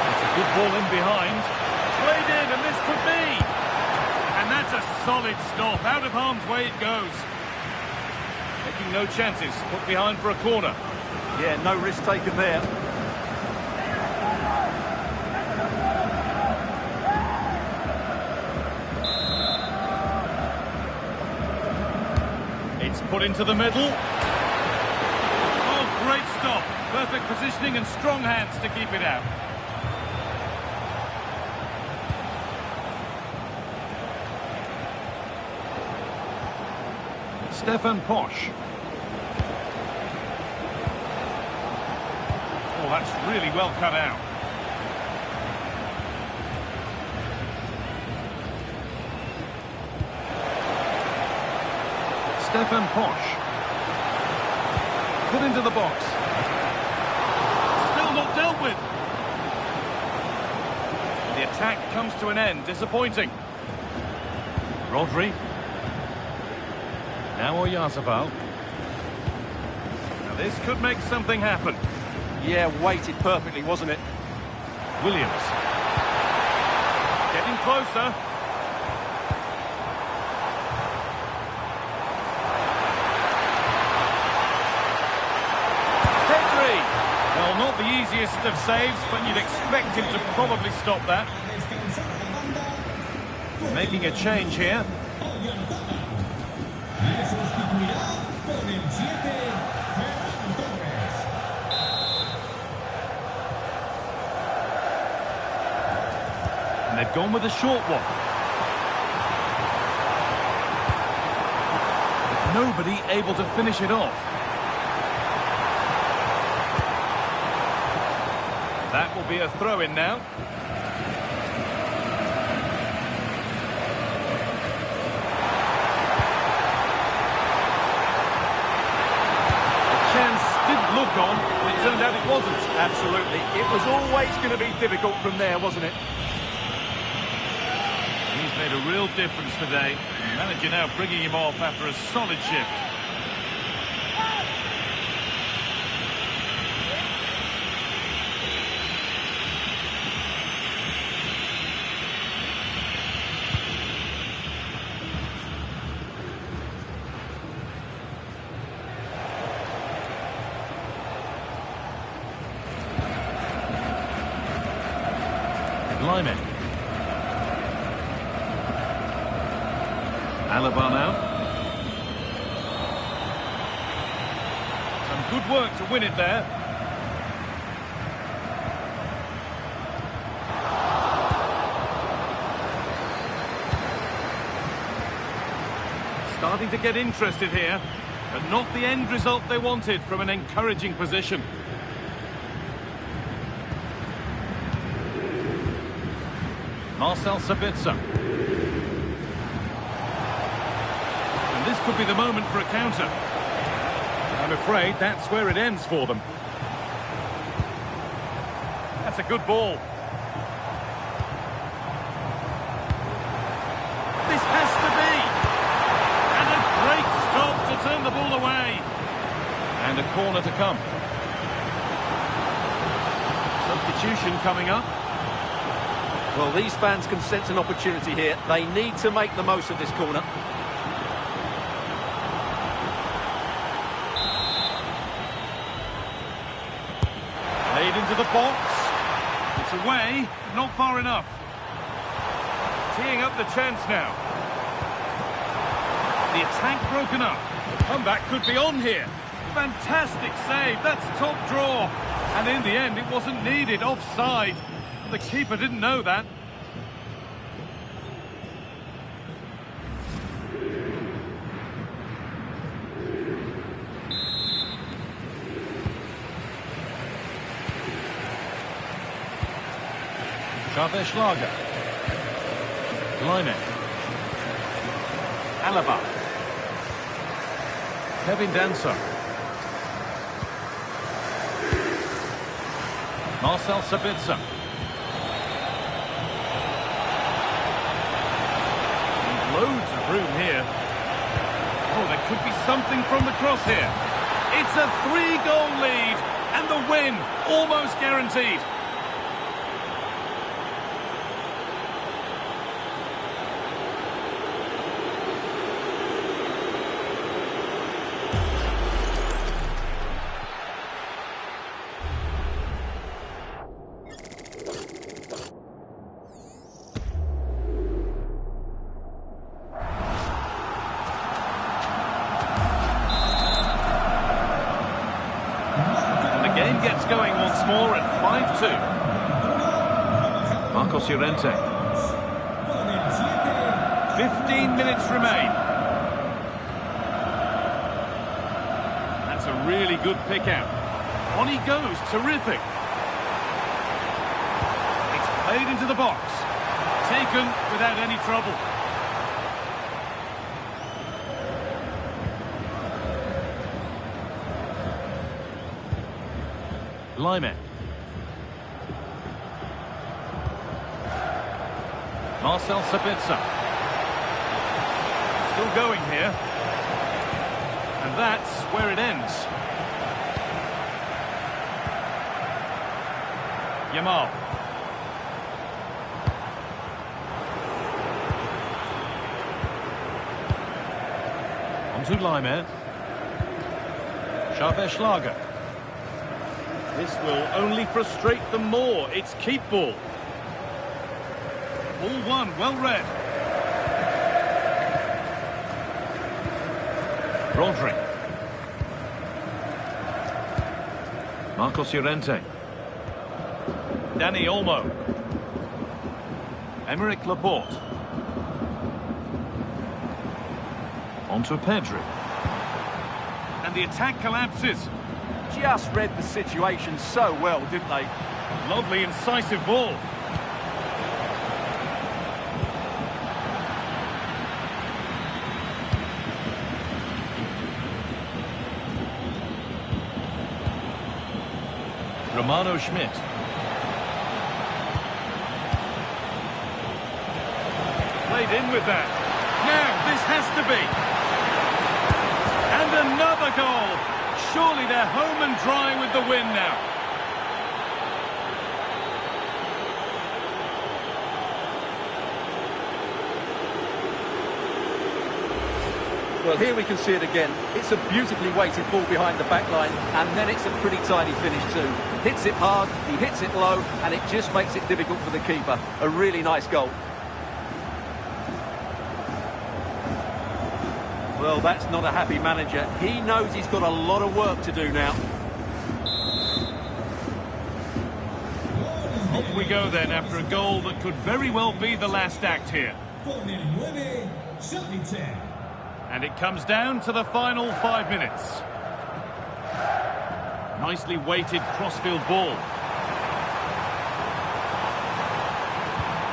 S1: It's a good ball in behind. Played in, and this could be. And that's a solid stop. Out of harm's way it goes. Taking no chances. Put behind for a corner.
S2: Yeah, no risk taken there.
S1: It's put into the middle. Oh, great stop. Perfect positioning and strong hands to keep it out. Stefan Posch. Oh, that's really well cut out. Stefan Posch. Put into the box. Still not dealt with. The attack comes to an end. Disappointing. Rodri. Now Oyarzabal. Now this could make something happen.
S2: Yeah, weighted perfectly, wasn't it?
S1: Williams. Getting closer. Well, not the easiest of saves, but you'd expect him to probably stop that. Making a change here. And they've gone with a short one. Nobody able to finish it off. That will be a throw-in now. The chance did look on, but it turned out it wasn't.
S2: Absolutely. It was always going to be difficult from there, wasn't it?
S1: He's made a real difference today. The manager now bringing him off after a solid shift. Lyman. Alaba now. Some good work to win it there. Starting to get interested here, but not the end result they wanted from an encouraging position. Marcel Sabitzer. And this could be the moment for a counter. I'm afraid that's where it ends for them. That's a good ball. This has to be. And a great stop to turn the ball away. And a corner to come. Substitution coming up.
S2: Well, these fans can sense an opportunity here. They need to make the most of this corner.
S1: Played into the box. It's away, not far enough. Teeing up the chance now. The attack broken up. The comeback could be on here. Fantastic save. That's top draw. And in the end, it wasn't needed. Offside. The keeper didn't know that. Chavez Lager. Lyman. Alaba. Kevin Danso. Marcel Sabitzer. Loads of room here. Oh, there could be something from the cross here. It's a 3-goal lead, and the win almost guaranteed. Gets going once more at 5-2. Marcos Llorente. 15 minutes remain. That's a really good pick out. On he goes, terrific. It's played into the box. Taken without any trouble. Lyman. Marcel Sabitzer. Still going here. And that's where it ends. Yamal. On to Lyman. Schlager. This will only frustrate them more. It's keep ball. Ball one, well read. Rodri. Marcos Llorente. Dani Olmo. Emerick Laporte. On to Pedri. And the attack collapses.
S2: Just read the situation so well, didn't they?
S1: Lovely, incisive ball. Romano Schmidt. Played in with that. Now, this has to be. And another goal. Surely they're home and dry with the win now.
S2: Well, here we can see it again. It's a beautifully weighted ball behind the back line, and then it's a pretty tidy finish too. Hits it hard, he hits it low, and it just makes it difficult for the keeper. A really nice goal. Well, that's not a happy manager. He knows he's got a lot of work to do now.
S1: Off we go then after a goal that could very well be the last act here. And it comes down to the final 5 minutes. Nicely weighted crossfield ball.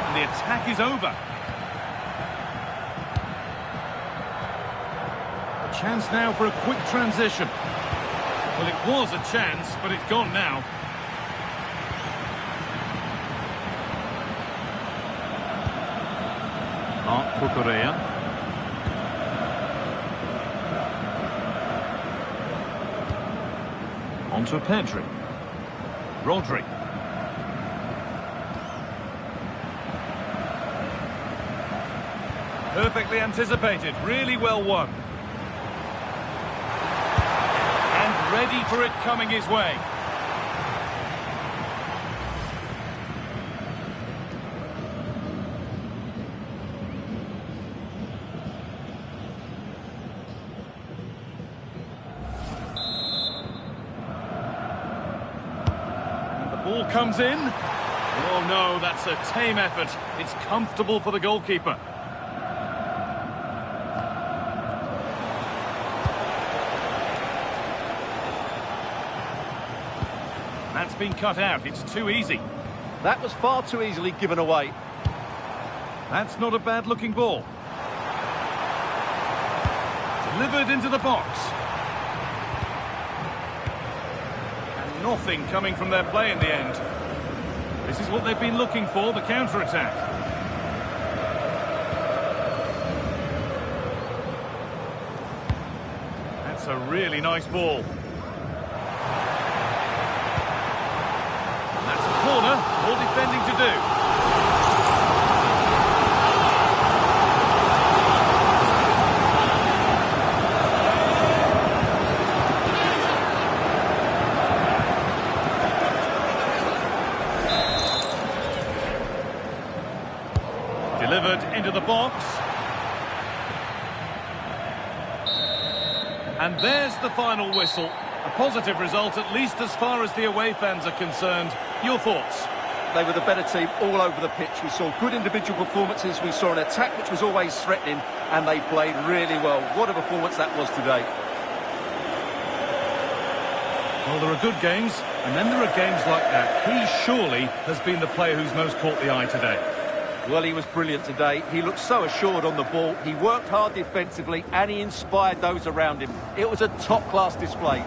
S1: And the attack is over. Chance now for a quick transition. Well, it was a chance, but it's gone now. Cucurella. On to Pedri. Rodri. Perfectly anticipated, really well won. Ready for it coming his way. And the ball comes in. Oh no, that's a tame effort. It's comfortable for the goalkeeper. That's been cut out. It's too easy.
S2: That was far too easily given away.
S1: That's not a bad-looking ball. Delivered into the box. And nothing coming from their play in the end. This is what they've been looking for, the counter-attack. That's a really nice ball. That's a corner, more defending to do. Delivered into the box. And there's the final whistle. A positive result, at least as far as the away fans are concerned. Your thoughts?
S2: They were the better team all over the pitch. We saw good individual performances. We saw an attack which was always threatening, and they played really well. What a performance that was today.
S1: Well, there are good games, and then there are games like that. He surely has been the player who's most caught the eye today.
S2: Well, he was brilliant today. He looked so assured on the ball. He worked hard defensively, and he inspired those around him. It was a top-class display.